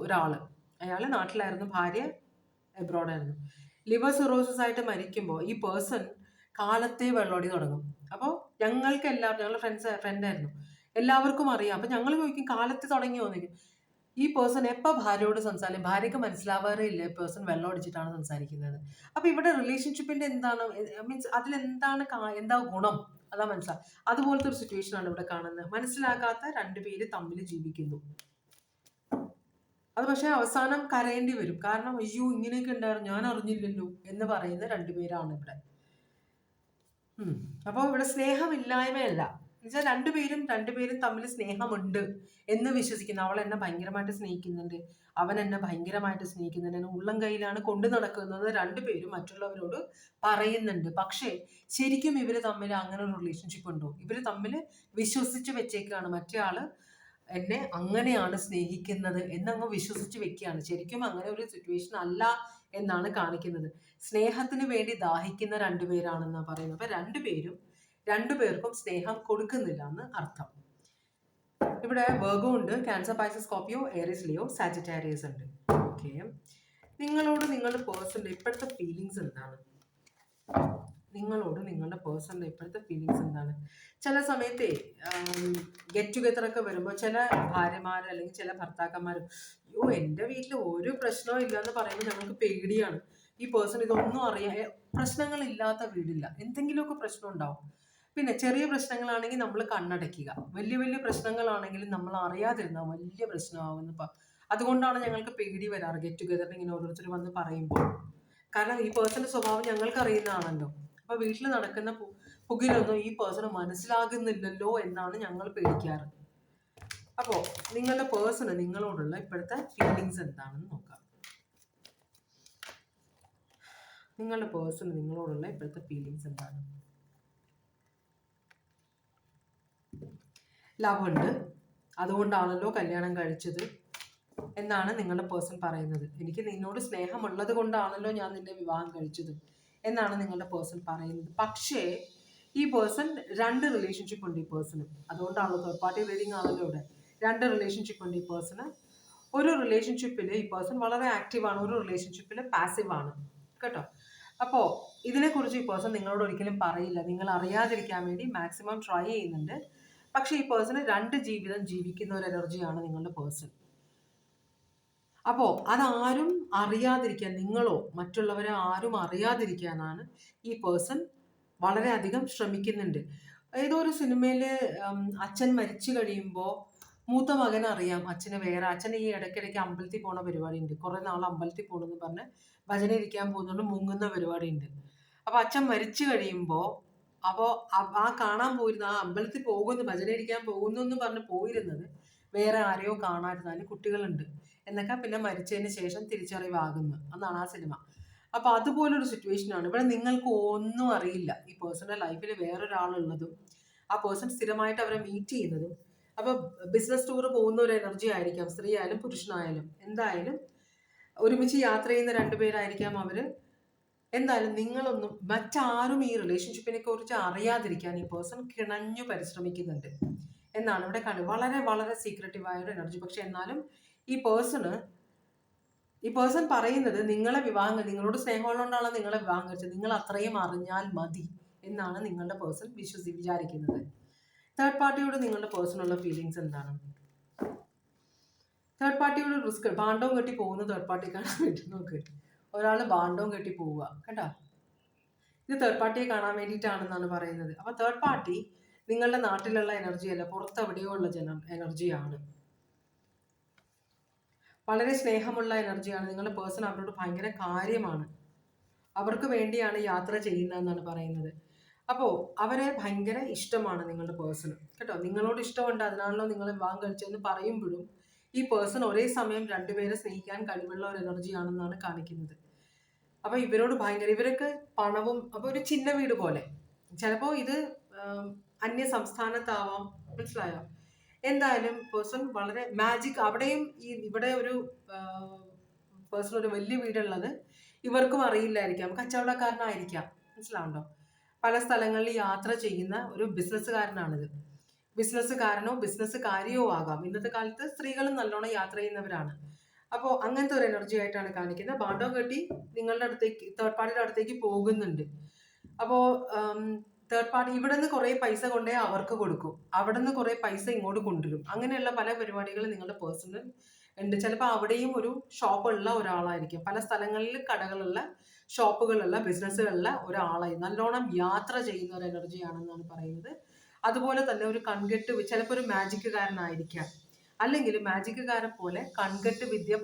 അയാൾ നാട്ടിലായിരുന്നു, ഭാര്യ എബ്രോഡായിരുന്നു. ലിവർ സിറോസിസ് ആയിട്ട് മരിക്കുമ്പോൾ ഈ പേഴ്സൺ കാലത്തെ വെള്ളമടി തുടങ്ങും. അപ്പോൾ ഞങ്ങളുടെ ഫ്രണ്ടായിരുന്നു, എല്ലാവർക്കും അറിയാം. അപ്പം ഞങ്ങൾ ചോദിക്കും കാലത്ത് തുടങ്ങിയോ എന്ന്. ഈ പേഴ്സൺ എപ്പോൾ ഭാര്യയോട് സംസാരിക്കും, ഭാര്യയ്ക്ക് മനസ്സിലാവാറേ ഇല്ല പേഴ്സൺ വെള്ളം അടിച്ചിട്ടാണ് സംസാരിക്കുന്നത്. അപ്പോൾ ഇവിടെ റിലേഷൻഷിപ്പിന്റെ എന്താണ്, മീൻസ് അതിലെന്താണ് എന്താ ഗുണം, അതാ മനസ്സിലാവും. അതുപോലത്തെ ഒരു സിറ്റുവേഷൻ ആണ് ഇവിടെ കാണുന്നത്. മനസ്സിലാക്കാത്ത രണ്ടുപേര് തമ്മിൽ ജീവിക്കുന്നു. അത് പക്ഷേ അവസാനം കരയേണ്ടി വരും. കാരണം അയ്യോ ഇങ്ങനെയൊക്കെ ഉണ്ടായിരുന്നു, ഞാൻ അറിഞ്ഞില്ലല്ലോ എന്ന് പറയുന്ന രണ്ടുപേരാണ് ഇവിടെ. അപ്പോൾ ഇവിടെ സ്നേഹമില്ലായ്മയല്ല, എന്നുവെച്ചാൽ രണ്ടുപേരും തമ്മിൽ സ്നേഹമുണ്ട് എന്ന് വിശ്വസിക്കുന്നു. അവൾ എന്നെ ഭയങ്കരമായിട്ട് സ്നേഹിക്കുന്നുണ്ട്, അവൻ എന്നെ ഭയങ്കരമായിട്ട് സ്നേഹിക്കുന്നുണ്ട്, എന്നെ ഉള്ളം കയ്യിലാണ് കൊണ്ടു നടക്കുന്നത്, രണ്ടുപേരും മറ്റുള്ളവരോട് പറയുന്നുണ്ട്. പക്ഷേ ശരിക്കും ഇവര് തമ്മിൽ അങ്ങനെ ഒരു റിലേഷൻഷിപ്പ് ഉണ്ടോ? ഇവര് തമ്മിൽ വിശ്വസിച്ച് വെച്ചേക്കാണ്, മറ്റേ ആള് എന്നെ അങ്ങനെയാണ് സ്നേഹിക്കുന്നത് എന്നങ്ങ് വിശ്വസിച്ച് വെക്കുകയാണ്. ശരിക്കും അങ്ങനെ ഒരു സിറ്റുവേഷൻ അല്ല എന്നാണ് കാണിക്കുന്നത്. സ്നേഹത്തിന് വേണ്ടി ദാഹിക്കുന്ന രണ്ടുപേരാണെന്നാണ് പറയുന്നത്. അപ്പൊ രണ്ടുപേർക്കും സ്നേഹം കൊടുക്കുന്നില്ല എന്ന് അർത്ഥം. ഇവിടെ വെർഗോ ഉണ്ട്, cancer, Pisces, Scorpio, Aries, Leo, Sagittarius ഉണ്ട്. ഓക്കെ, നിങ്ങളോട് നിങ്ങളുടെ പേഴ്സണിന്റെ ഇപ്പോഴത്തെ ഫീലിങ്സ് എന്താണ്? നിങ്ങളുടെ പേഴ്സണിന്റെ ഇപ്പോഴത്തെ ഫീലിങ്സ് എന്താണ്? ചില സമയത്തെ ഗെറ്റ് ടുഗെദർ ഒക്കെ വരുമ്പോൾ ചില ഭാര്യമാർ അല്ലെങ്കിൽ ചില ഭർത്താക്കന്മാർ, അയ്യോ എൻ്റെ വീട്ടിൽ ഒരു പ്രശ്നവും ഇല്ല എന്ന് പറയുമ്പോൾ ഞങ്ങൾക്ക് പേടിയാണ്. ഈ പേഴ്സൺ ഇതൊന്നും പ്രശ്നങ്ങളില്ലാത്ത വീടില്ല, എന്തെങ്കിലുമൊക്കെ പ്രശ്നം ഉണ്ടാവും. പിന്നെ ചെറിയ പ്രശ്നങ്ങളാണെങ്കിൽ നമ്മൾ കണ്ണടയ്ക്കുക, വലിയ പ്രശ്നങ്ങളാണെങ്കിൽ നമ്മൾ അറിയാതിരുന്ന വലിയ പ്രശ്നമാവുന്ന. അതുകൊണ്ടാണ് ഞങ്ങൾക്ക് പേടി വരാറ് ഗെറ്റ് ടുഗെദറിന് ഇങ്ങനെ ഓരോരുത്തർ വന്ന് പറയുമ്പോൾ. കാരണം ഈ പേഴ്സന്റെ സ്വഭാവം ഞങ്ങൾക്ക് അറിയുന്നതാണല്ലോ. അപ്പൊ വീട്ടിൽ നടക്കുന്ന പുകയിലൊന്നും ഈ പേഴ്സണ് മനസ്സിലാകുന്നില്ലല്ലോ എന്നാണ് ഞങ്ങൾ പേടിക്കാറ്. അപ്പോൾ നിങ്ങളുടെ പേഴ്സണ് നിങ്ങളോടുള്ള ഇപ്പോഴത്തെ ഫീലിങ്സ് എന്താണെന്ന് നോക്കാം. നിങ്ങളുടെ പേഴ്സൺ നിങ്ങളോടുള്ള ഇപ്പോഴത്തെ ഫീലിങ്സ് എന്താണ്? ലവ് ഉണ്ട്, അതുകൊണ്ടാണല്ലോ കല്യാണം കഴിച്ചത് എന്നാണ് നിങ്ങളുടെ പേഴ്സൺ പറയുന്നത്. എനിക്ക് നിന്നോട് സ്നേഹമുള്ളത് കൊണ്ടാണല്ലോ ഞാൻ നിന്നെ വിവാഹം കഴിച്ചത് എന്നാണ് നിങ്ങളുടെ പേഴ്സൺ പറയുന്നത്. പക്ഷേ ഈ പേഴ്സൺ 2 റിലേഷൻഷിപ്പ് ഉണ്ട് ഈ പേഴ്സണ്. അതുകൊണ്ടാണല്ലോ തേർഡ് പാർട്ടി റീഡിംഗ് ആണല്ലോ ഇവിടെ. 2 റിലേഷൻഷിപ്പ് ഉണ്ട് ഈ പേഴ്സണ്. ഒരു റിലേഷൻഷിപ്പിൽ ഈ പേഴ്സൺ വളരെ ആക്റ്റീവാണ്, ഒരു റിലേഷൻഷിപ്പിൽ പാസീവ് ആണ് കേട്ടോ. അപ്പോൾ ഇതിനെക്കുറിച്ച് ഈ പേഴ്സൺ നിങ്ങളോട് ഒരിക്കലും പറയില്ല, നിങ്ങൾ അറിയാതിരിക്കാൻ വേണ്ടി മാക്സിമം ട്രൈ ചെയ്യുന്നുണ്ട്. പക്ഷേ ഈ പേഴ്സണ് 2 ജീവിതം ജീവിക്കുന്ന ഒരു എനർജിയാണ് നിങ്ങളുടെ പേഴ്സൺ. അപ്പോൾ അതാരും അറിയാതിരിക്കാൻ, നിങ്ങളോ മറ്റുള്ളവരെ ആരും അറിയാതിരിക്കാനാണ് ഈ പേഴ്സൺ വളരെയധികം ശ്രമിക്കുന്നുണ്ട്. ഏതോ ഒരു സിനിമയിൽ അച്ഛൻ മരിച്ചു കഴിയുമ്പോൾ മൂത്ത മകൻ അറിയാം അച്ഛന് അച്ഛൻ ഈ ഇടയ്ക്കിടയ്ക്ക് അമ്പലത്തിൽ പോണ പരിപാടി ഉണ്ട്. കുറേ നാൾ അമ്പലത്തിൽ പോകണമെന്ന് പറഞ്ഞ് ഭജന ഇരിക്കാൻ പോകുന്നുണ്ട്, മുങ്ങുന്ന പരിപാടി ഉണ്ട്. അപ്പോൾ അച്ഛൻ മരിച്ചു കഴിയുമ്പോൾ അപ്പോൾ ആ കാണാൻ പോയിരുന്ന, ആ അമ്പലത്തിൽ പോകുന്നു, ഭജന ഇരിക്കാൻ പോകുന്നു എന്ന് പറഞ്ഞ് പോയിരുന്നത് വേറെ ആരെയോ കാണാതിരുന്നാലും കുട്ടികളുണ്ട് എന്നൊക്കെ പിന്നെ മരിച്ചതിന് ശേഷം തിരിച്ചറിവാകുന്നു എന്നാണ് ആ സിനിമ. അപ്പോൾ അതുപോലൊരു സിറ്റുവേഷനാണ് ഇവിടെ. നിങ്ങൾക്ക് ഒന്നും അറിയില്ല ഈ പേഴ്സണൽ ലൈഫിൽ വേറൊരാളുള്ളതും ആ പേഴ്സൺ സ്ഥിരമായിട്ട് അവരെ മീറ്റ് ചെയ്യുന്നതും. അപ്പോൾ ബിസിനസ് ടൂർ പോകുന്ന ഒരു എനർജി ആയിരിക്കാം, സ്ത്രീ ആയാലും പുരുഷനായാലും. എന്തായാലും ഒരുമിച്ച് യാത്ര ചെയ്യുന്ന 2 പേരായിരിക്കാം അവർ. എന്തായാലും നിങ്ങളൊന്നും മറ്റാരും ഈ റിലേഷൻഷിപ്പിനെ കുറിച്ച് അറിയാതിരിക്കാൻ ഈ പേഴ്സൺ കിണഞ്ഞു പരിശ്രമിക്കുന്നുണ്ട് എന്നാണ് ഇവിടെ കാണുന്നത്. വളരെ വളരെ സീക്രട്ടീവായ ഒരു എനർജി. പക്ഷെ എന്നാലും ഈ പേഴ്സൺ പറയുന്നത് നിങ്ങളോട് സ്നേഹമുള്ളതുകൊണ്ടാണ് നിങ്ങളെ വിവാഹം കഴിച്ചത്, നിങ്ങൾ അത്രയും അറിഞ്ഞാൽ മതി എന്നാണ് നിങ്ങളുടെ പേഴ്സൺ വിചാരിക്കുന്നത്. തേർഡ് പാർട്ടിയോട് നിങ്ങളുടെ പേഴ്സണുള്ള ഫീലിങ്സ് എന്താണ്? തേർഡ് പാർട്ടിയോട് റിസ്ക്, ബാണ്ടവും കെട്ടി പോകുന്ന തേർഡ് പാർട്ടി കാണാൻ വേണ്ടി നോക്ക്. ഒരാൾ ബാണ്ടവും കെട്ടി പോവുക കേട്ടോ. ഇത് തേർഡ് പാർട്ടിയെ കാണാൻ വേണ്ടിയിട്ടാണെന്നാണ് പറയുന്നത്. അപ്പോൾ തേർഡ് പാർട്ടി നിങ്ങളുടെ നാട്ടിലുള്ള എനർജി അല്ല, പുറത്തെവിടെയോ ഉള്ള എനർജിയാണ്. വളരെ സ്നേഹമുള്ള എനർജിയാണ്. നിങ്ങളുടെ പേഴ്സൺ അവരോട് ഭയങ്കര കാര്യമാണ്, അവർക്ക് വേണ്ടിയാണ് യാത്ര ചെയ്യുന്നതെന്നാണ് പറയുന്നത്. അപ്പോൾ അവരെ ഭയങ്കര ഇഷ്ടമാണ് നിങ്ങളുടെ പേഴ്സൺ കേട്ടോ. നിങ്ങളോട് ഇഷ്ടമുണ്ട്, അതിനാണല്ലോ നിങ്ങൾ വിവാഹം കഴിച്ചതെന്ന് പറയുമ്പോഴും ഈ പേഴ്സൺ ഒരേ സമയം 2 പേരെ സ്നേഹിക്കാൻ കഴിവുള്ള ഒരു എനർജിയാണെന്നാണ് കാണിക്കുന്നത്. അപ്പോൾ ഇവരോട് ഭയങ്കര, ഇവരൊക്കെ പണവും, അപ്പോൾ ഒരു ചിന്ന വീട് പോലെ. ചിലപ്പോൾ ഇത് അന്യ സംസ്ഥാനത്താവാം, മനസ്സിലായോ? എന്തായാലും പേഴ്സൺ വളരെ മാജിക്. അവിടെയും ഇവിടെ ഒരു പേഴ്സൺ ഒരു വലിയ വീടുള്ളത് ഇവർക്കും അറിയില്ലായിരിക്കാം, കച്ചവടക്കാരനായിരിക്കാം, മനസ്സിലാവുണ്ടോ? പല സ്ഥലങ്ങളിൽ യാത്ര ചെയ്യുന്ന ഒരു ബിസിനസ്സുകാരനാണിത്. ബിസിനസ്സുകാരനോ ബിസിനസ്സുകാരിയോ ആകാം. ഇന്നത്തെ കാലത്ത് സ്ത്രീകളും നല്ലോണം യാത്ര ചെയ്യുന്നവരാണ്. അപ്പോൾ അങ്ങനത്തെ ഒരു എനർജി ആയിട്ടാണ് കാണിക്കുന്നത്. ബാണ്ടോ കെട്ടി നിങ്ങളുടെ അടുത്തേക്ക്, തേർഡ് പാർട്ടിയുടെ അടുത്തേക്ക് പോകുന്നുണ്ട്. അപ്പോൾ തേർഡ് പാർട്ടി ഇവിടെ നിന്ന് കുറേ പൈസ കൊണ്ടേ അവർക്ക് കൊടുക്കും, അവിടെ നിന്ന് കുറേ പൈസ ഇങ്ങോട്ട് കൊണ്ടുവരും. അങ്ങനെയുള്ള പല പരിപാടികൾ നിങ്ങളുടെ പേഴ്സണൽ ഉണ്ട്. ചിലപ്പോൾ അവിടെയും ഒരു ഷോപ്പുള്ള ഒരാളായിരിക്കും, പല സ്ഥലങ്ങളിൽ കടകളുള്ള, ഷോപ്പുകളുള്ള, ബിസിനസ്സുകളുള്ള ഒരാളായി നല്ലോണം യാത്ര ചെയ്യുന്ന ഒരു എനർജിയാണെന്നാണ് പറയുന്നത്. അതുപോലെ തന്നെ ഒരു കൺകെട്ട്, ചിലപ്പോൾ ഒരു മാജിക്കുകാരനായിരിക്കാം, അല്ലെങ്കിൽ മാജിക്കുകാരൻ പോലെ കൺകെട്ട് വിദ്യ,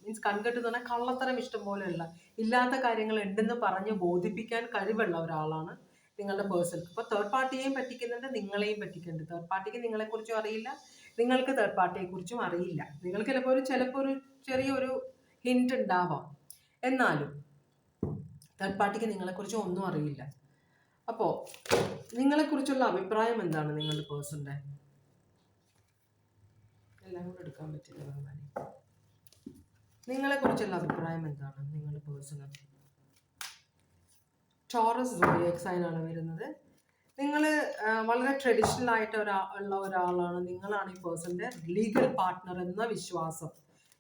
മീൻസ് കൺകെട്ട് എന്ന് പറഞ്ഞാൽ കള്ളത്തരം ഇഷ്ടം പോലെയുള്ള, ഇല്ലാത്ത കാര്യങ്ങൾ ഉണ്ടെന്ന് പറഞ്ഞ് ബോധിപ്പിക്കാൻ കഴിവുള്ള ഒരാളാണ് നിങ്ങളുടെ പേഴ്സൺ. അപ്പോൾ തേർഡ് പാർട്ടിയെയും പറ്റിക്കുന്നുണ്ട്, നിങ്ങളെയും പറ്റിക്കുന്നുണ്ട്. തേർഡ് പാർട്ടിക്ക് നിങ്ങളെക്കുറിച്ചും അറിയില്ല, നിങ്ങൾക്ക് തേർഡ് പാർട്ടിയെ കുറിച്ചും അറിയില്ല. നിങ്ങൾക്ക് ചിലപ്പോൾ ഒരു ചെറിയൊരു ഹിന്റ് ഉണ്ടാവാം, എന്നാലും തേർഡ് പാർട്ടിക്ക് നിങ്ങളെക്കുറിച്ചും ഒന്നും അറിയില്ല. അപ്പോൾ നിങ്ങളെക്കുറിച്ചുള്ള അഭിപ്രായം എന്താണ് നിങ്ങളുടെ പേഴ്സണിന്റെ? എല്ലാം കൂടെ എടുക്കാൻ പറ്റില്ല. നിങ്ങളെ കുറിച്ചുള്ള അഭിപ്രായം എന്താണ് നിങ്ങളുടെ പേഴ്സണൽ? ടോറസ് സോഡിയാക് സൈൻ ആണ് വരുന്നത്. നിങ്ങൾ വളരെ ട്രഡീഷണൽ ആയിട്ട് ഉള്ള ഒരാളാണ്. നിങ്ങളാണ് ഈ പേഴ്സന്റെ ലീഗൽ പാർട്ട്ണർ എന്ന വിശ്വാസം,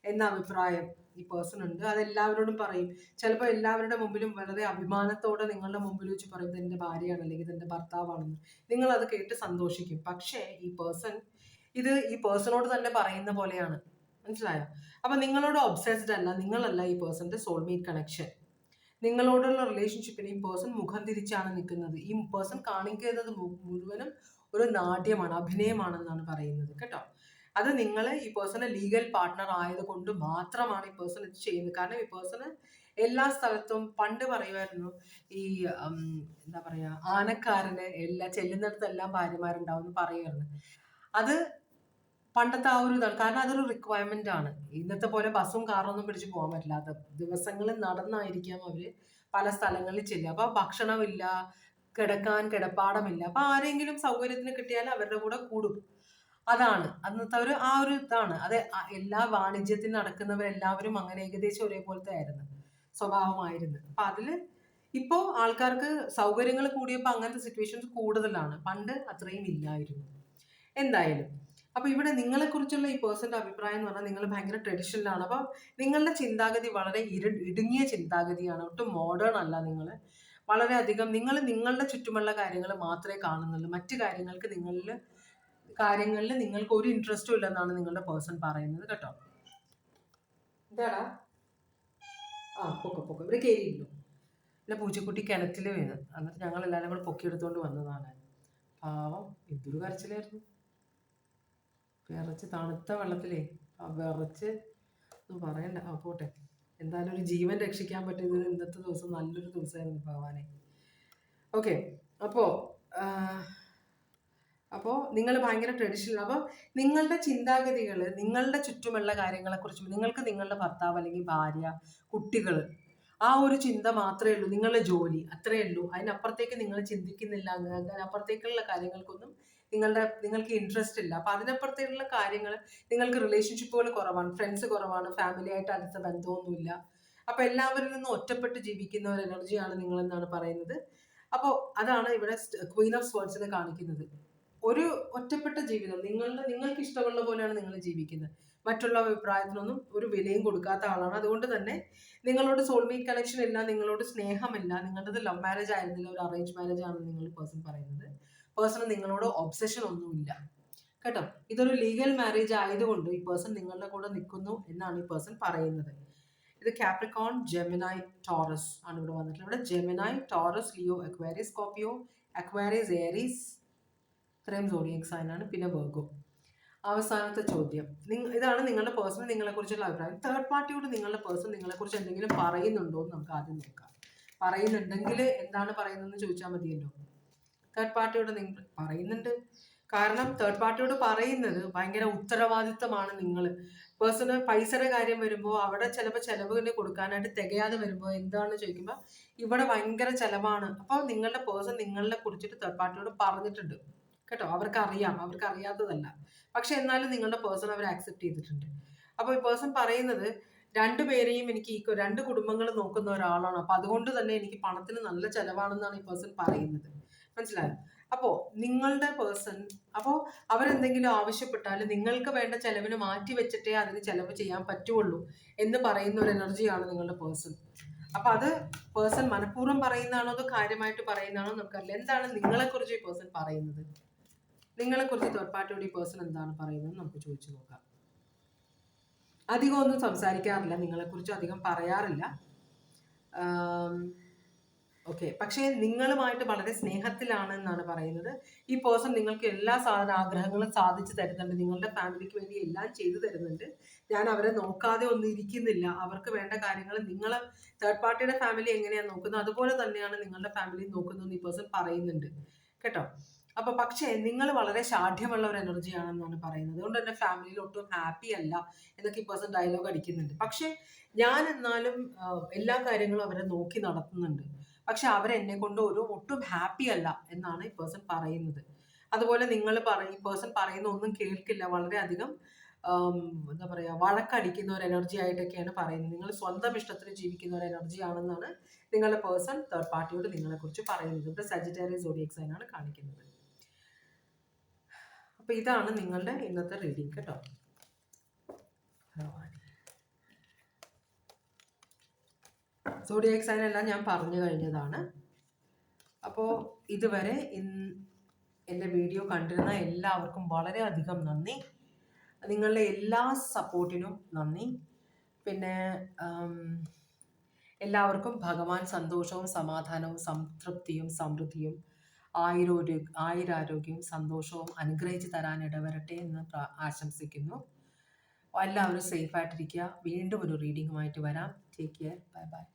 എന്ന അഭിപ്രായം ഈ പേഴ്സൺ ഉണ്ട്. അതെല്ലാവരോടും പറയും. ചിലപ്പോൾ എല്ലാവരുടെ മുമ്പിലും വളരെ അഭിമാനത്തോടെ നിങ്ങളുടെ മുമ്പിൽ വെച്ച് പറയും ഇത് എൻ്റെ ഭാര്യയാണ് അല്ലെങ്കിൽ ഇത് എൻ്റെ ഭർത്താവാണെന്ന്. നിങ്ങൾ അത് കേട്ട് സന്തോഷിക്കും. പക്ഷേ ഈ പേഴ്സണോട് തന്നെ പറയുന്ന പോലെയാണ്, മനസ്സിലായോ? അപ്പൊ നിങ്ങളോട് ഒബ്സെസ്ഡ് അല്ല, നിങ്ങളല്ല ഈ പേഴ്സന്റെ സോൾമേറ്റ് കണക്ഷൻ. നിങ്ങളോടുള്ള റിലേഷൻഷിപ്പിന് ഈ പേഴ്സൺ മുഖം തിരിച്ചാണ് നിൽക്കുന്നത്. ഈ പേഴ്സൺ കാണിക്കുന്നത് മുഴുവനും ഒരു നാട്യമാണ്, അഭിനയമാണെന്നാണ് പറയുന്നത് കേട്ടോ. അത് നിങ്ങൾ ഈ പേഴ്സണെ ലീഗൽ പാർട്ട്ണർ ആയതുകൊണ്ട് മാത്രമാണ് ഈ പേഴ്സൺ ഇത് ചെയ്യുന്നത്. കാരണം ഈ പേഴ്സണ് എല്ലാ സ്ഥലത്തും, പണ്ട് പറയുമായിരുന്നു ഈ എന്താ പറയാ, ആനക്കാരന് ചെല്ലുന്നിടത്തെല്ലാം ഭാര്യമാരുണ്ടാവും എന്ന് പറയുമായിരുന്നു. അത് പണ്ടത്തെ ആ ഒരു ഇതാണ്. കാരണം അതൊരു റിക്വയർമെന്റ് ആണ്. ഇന്നത്തെ പോലെ ബസ്സും കാറും ഒന്നും പിടിച്ച് പോകാൻ പറ്റില്ല. ദിവസങ്ങളിൽ നടന്നായിരിക്കാം അവര് പല സ്ഥലങ്ങളിൽ ചെല്ലുക. അപ്പോൾ ഭക്ഷണമില്ല, കിടക്കാൻ കിടപ്പാടമില്ല. അപ്പോൾ ആരെങ്കിലും സൗകര്യത്തിന് കിട്ടിയാൽ അവരുടെ കൂടെ കൂടും. അതാണ് അന്നത്തെ ഒരു ഇതാണ്. അത് എല്ലാ വാണിജ്യത്തിൽ നടക്കുന്നവരെല്ലാവരും അങ്ങനെ ഏകദേശം ഒരേപോലത്തെ ആയിരുന്നു, സ്വഭാവമായിരുന്നു. അപ്പൊ അതില് ഇപ്പോ ആൾക്കാർക്ക് സൗകര്യങ്ങൾ കൂടിയപ്പോൾ അങ്ങനത്തെ സിറ്റുവേഷൻസ് കൂടുതലാണ്. പണ്ട് അത്രയും ഇല്ലായിരുന്നു. എന്തായാലും അപ്പൊ ഇവിടെ നിങ്ങളെ കുറിച്ചുള്ള ഈ പേഴ്സന്റെ അഭിപ്രായം എന്ന് പറഞ്ഞാൽ നിങ്ങൾ ഭയങ്കര ട്രഡീഷണലാണ്. അപ്പൊ നിങ്ങളുടെ ചിന്താഗതി വളരെ ഇടുങ്ങിയ ചിന്താഗതിയാണ്, ഒട്ടും മോഡേൺ അല്ല. നിങ്ങൾ വളരെയധികം നിങ്ങളുടെ ചുറ്റുമുള്ള കാര്യങ്ങൾ മാത്രമേ കാണുന്നുള്ളൂ. മറ്റു കാര്യങ്ങളിൽ നിങ്ങൾക്ക് ഒരു ഇൻട്രസ്റ്റും ഇല്ലെന്നാണ് നിങ്ങളുടെ പേഴ്സൺ പറയുന്നത് കേട്ടോ. എന്താടാ? പൊക്ക ഇവിടെ കയറിയിരുന്നു. പിന്നെ പൂച്ചക്കുട്ടി കിണറ്റിൽ വീണ്, എന്നിട്ട് ഞങ്ങൾ എല്ലാവരും കൂടെ പൊക്കിയെടുത്തോണ്ട് വന്നതാണ്. പാവം, എന്തൊരു കരച്ചിലായിരുന്നു. വിറച്ച് തണുത്ത വെള്ളത്തിലേ വിറച്ച് ഒന്നും പറയണ്ട. പോട്ടെ, എന്തായാലും ഒരു ജീവൻ രക്ഷിക്കാൻ പറ്റിയത് ഇന്നത്തെ ദിവസം നല്ലൊരു ദിവസമായിരുന്നു ഭഗവാനെ. ഓക്കെ, അപ്പോൾ നിങ്ങൾ ഭയങ്കര ട്രഡീഷണൽ. അപ്പോൾ നിങ്ങളുടെ ചിന്താഗതികൾ നിങ്ങളുടെ ചുറ്റുമുള്ള കാര്യങ്ങളെക്കുറിച്ചും, നിങ്ങൾക്ക് നിങ്ങളുടെ ഭർത്താവ് അല്ലെങ്കിൽ ഭാര്യ, കുട്ടികൾ, ആ ഒരു ചിന്ത മാത്രമേ ഉള്ളൂ. നിങ്ങളുടെ ജോലി അത്രയേ ഉള്ളൂ. അതിനപ്പുറത്തേക്ക് നിങ്ങൾ ചിന്തിക്കുന്നില്ല. അതിനപ്പുറത്തേക്കുള്ള കാര്യങ്ങൾക്കൊന്നും നിങ്ങൾക്ക് ഇൻട്രസ്റ്റ് ഇല്ല. അപ്പൊ അതിനപ്പുറത്തേക്കുള്ള കാര്യങ്ങൾ, നിങ്ങൾക്ക് റിലേഷൻഷിപ്പുകൾ കുറവാണ്, ഫ്രണ്ട്സ് കുറവാണ്, ഫാമിലി ആയിട്ട് അടുത്ത ബന്ധമൊന്നുമില്ല. അപ്പൊ എല്ലാവരിൽ നിന്നും ഒറ്റപ്പെട്ട് ജീവിക്കുന്ന ഒരു എനർജിയാണ് നിങ്ങളെന്നാണ് പറയുന്നത്. അപ്പോൾ അതാണ് ഇവിടെ ക്വീൻ ഓഫ് സ്വേർഡ്സിനെ കാണിക്കുന്നത്. ഒരു ഒറ്റപ്പെട്ട ജീവിതം, നിങ്ങൾക്ക് ഇഷ്ടമുള്ള പോലെയാണ് നിങ്ങൾ ജീവിക്കുന്നത്. മറ്റുള്ള അഭിപ്രായത്തിനൊന്നും ഒരു വിലയും കൊടുക്കാത്ത ആളാണ്. അതുകൊണ്ട് തന്നെ നിങ്ങളോട് സോൾമേറ്റ് കണക്ഷൻ ഇല്ല, നിങ്ങളോട് സ്നേഹമില്ല. നിങ്ങളുടേത് ലവ് മാരേജ് ആയിരുന്നില്ല, ഒരു അറേഞ്ച് മാരേജ് ആണെന്ന് നിങ്ങൾ പേഴ്സൺ പറയുന്നത്. പേഴ്സൺ നിങ്ങളോട് ഒബ്സഷൻ ഒന്നുമില്ല കേട്ടോ. ഇതൊരു ലീഗൽ മാരേജ് ആയതുകൊണ്ട് ഈ പേഴ്സൺ നിങ്ങളുടെ കൂടെ നിൽക്കുന്നു എന്നാണ് ഈ പേഴ്സൺ പറയുന്നത്. ഇത് കാപ്രിക്കോൺ, ജെമിനായി, ടോറസ് ആണ് ഇവിടെ വന്നിട്ടുള്ളത്. ഇവിടെ Gemini, Taurus, Leo, Aquarius, Scorpio, Aquarius, Aries, ഇത്രയും സോഡിയക് സൈനാണ്. പിന്നെ വെർഗോ. അവസാനത്തെ ചോദ്യം, ഇതാണ് നിങ്ങളുടെ പേഴ്സൺ നിങ്ങളെ കുറിച്ചുള്ള അഭിപ്രായം. തേർഡ് പാർട്ടിയോട് നിങ്ങളുടെ പേഴ്സൺ നിങ്ങളെ കുറിച്ച് എന്തെങ്കിലും പറയുന്നുണ്ടോ എന്ന് നമുക്ക് ആദ്യം നോക്കാം. പറയുന്നുണ്ടെങ്കിൽ എന്താണ് പറയുന്നതെന്ന് ചോദിച്ചാൽ മതിയല്ലോ. തേർഡ് പാർട്ടിയോട് നിങ്ങൾ പറയുന്നുണ്ട്. കാരണം തേർഡ് പാർട്ടിയോട് പറയുന്നത് ഭയങ്കര ഉത്തരവാദിത്തമാണ്. നിങ്ങൾ പേഴ്സണ് പൈസയുടെ കാര്യം വരുമ്പോൾ അവിടെ ചിലപ്പോൾ ചിലവിന് കൊടുക്കാനായിട്ട് തികയാതെ വരുമ്പോൾ എന്താണെന്ന് ചോദിക്കുമ്പോൾ ഇവിടെ ഭയങ്കര ചിലവാണ്. അപ്പോൾ നിങ്ങളുടെ പേഴ്സൺ നിങ്ങളെ കുറിച്ചിട്ട് തേർഡ് പാർട്ടിയോട് പറഞ്ഞിട്ടുണ്ട് കേട്ടോ. അവർക്ക് അറിയാത്തതല്ല. പക്ഷെ എന്നാലും നിങ്ങളുടെ പേഴ്സൺ അവർ ആക്സെപ്റ്റ് ചെയ്തിട്ടുണ്ട്. അപ്പോൾ ഈ പേഴ്സൺ പറയുന്നത് രണ്ടുപേരെയും എനിക്ക് രണ്ട് കുടുംബങ്ങൾ നോക്കുന്ന ഒരാളാണ്. അപ്പൊ അതുകൊണ്ട് തന്നെ എനിക്ക് പണത്തിന് നല്ല ചെലവാണെന്നാണ് ഈ പേഴ്സൺ പറയുന്നത്. മനസ്സിലായോ? അപ്പോൾ നിങ്ങളുടെ പേഴ്സൺ അവരെന്തെങ്കിലും ആവശ്യപ്പെട്ടാൽ നിങ്ങൾക്ക് വേണ്ട ചെലവിന് മാറ്റി വെച്ചിട്ടേ അതിന് ചെലവ് ചെയ്യാൻ പറ്റുള്ളൂ എന്ന് പറയുന്ന ഒരു എനർജിയാണ് നിങ്ങളുടെ പേഴ്സൺ. അപ്പൊ അത് പേഴ്സൺ മനഃപൂർവ്വം പറയുന്നതാണോ അതോ കാര്യമായിട്ട് പറയുന്നതാണോ നമുക്കറിയില്ല. എന്താണ് നിങ്ങളെക്കുറിച്ച് ഈ പേഴ്സൺ പറയുന്നത്? നിങ്ങളെക്കുറിച്ച് തേർഡ് പാർട്ടിയോട് ഈ പേഴ്സൺ എന്താണ് പറയുന്നത് നമുക്ക് ചോദിച്ചു നോക്കാം. അധികം ഒന്നും സംസാരിക്കാറില്ല, നിങ്ങളെക്കുറിച്ച് അധികം പറയാറില്ല. ഓക്കെ, പക്ഷേ നിങ്ങളുമായിട്ട് വളരെ സ്നേഹത്തിലാണ് എന്നാണ് പറയുന്നത്. ഈ പേഴ്സൺ നിങ്ങൾക്ക് എല്ലാ ആഗ്രഹങ്ങളും സാധിച്ചു തരുന്നുണ്ട്. നിങ്ങളുടെ ഫാമിലിക്ക് വേണ്ടി എല്ലാം ചെയ്തു തരുന്നുണ്ട്. ഞാൻ അവരെ നോക്കാതെ ഒന്നും ഇരിക്കുന്നില്ല. അവർക്ക് വേണ്ട കാര്യങ്ങൾ നിങ്ങളെ തേർഡ് പാർട്ടിയുടെ ഫാമിലി എങ്ങനെയാണ് നോക്കുന്നത് അതുപോലെ തന്നെയാണ് നിങ്ങളുടെ ഫാമിലി നോക്കുന്നത് ഈ പേഴ്സൺ പറയുന്നുണ്ട് കേട്ടോ. അപ്പൊ പക്ഷേ നിങ്ങൾ വളരെ ശാഠ്യമുള്ള ഒരു എനർജിയാണെന്നാണ് പറയുന്നത്. അതുകൊണ്ട് തന്നെ ഫാമിലിയിൽ ഒട്ടും ഹാപ്പി അല്ല എന്നൊക്കെ ഈ പേഴ്സൺ ഡയലോഗ് അടിക്കുന്നുണ്ട്. പക്ഷെ ഞാൻ എന്നാലും എല്ലാ കാര്യങ്ങളും അവരെ നോക്കി നടത്തുന്നുണ്ട്. പക്ഷെ അവരെന്നെ കൊണ്ട് ഒട്ടും ഹാപ്പി അല്ല എന്നാണ് ഈ പേഴ്സൺ പറയുന്നത്. അതുപോലെ നിങ്ങൾ ഈ പേഴ്സൺ പറയുന്ന ഒന്നും കേൾക്കില്ല, വളരെയധികം എന്താ പറയുക, വഴക്കടിക്കുന്ന ഒരു എനർജി ആയിട്ടൊക്കെയാണ് പറയുന്നത്. നിങ്ങൾ സ്വന്തം ഇഷ്ടത്തിന് ജീവിക്കുന്ന ഒരു എനർജി ആണെന്നാണ് നിങ്ങളുടെ പേഴ്സൺ തേർഡ് പാർട്ടിയോട് നിങ്ങളെക്കുറിച്ച് പറയുന്നത്. ഇവിടെ സജിറ്റേറിയസ് സോഡിയക് സൈൻ ആണ് കാണിക്കുന്നത്. അപ്പൊ ഇതാണ് നിങ്ങളുടെ ഇന്നത്തെ റീഡിംഗ് കേട്ടോ. സോഡിയക് സൈൻ എല്ലാം ഞാൻ പറഞ്ഞു കഴിഞ്ഞതാണ്. അപ്പോൾ ഇതുവരെ എൻ്റെ വീഡിയോ കണ്ടിരുന്ന എല്ലാവർക്കും വളരെയധികം നന്ദി. നിങ്ങളുടെ എല്ലാ സപ്പോർട്ടിനും നന്ദി. പിന്നെ എല്ലാവർക്കും ഭഗവാൻ സന്തോഷവും സമാധാനവും സംതൃപ്തിയും സമൃദ്ധിയും ആയുരാരോഗ്യവും സന്തോഷവും അനുഗ്രഹിച്ച് തരാൻ ഇടവരട്ടെ എന്ന് ആശംസിക്കുന്നു. എല്ലാവരും സേഫായിട്ടിരിക്കുക. വീണ്ടും ഒരു റീഡിങ്ങുമായിട്ട് വരാം. Take care. Bye bye.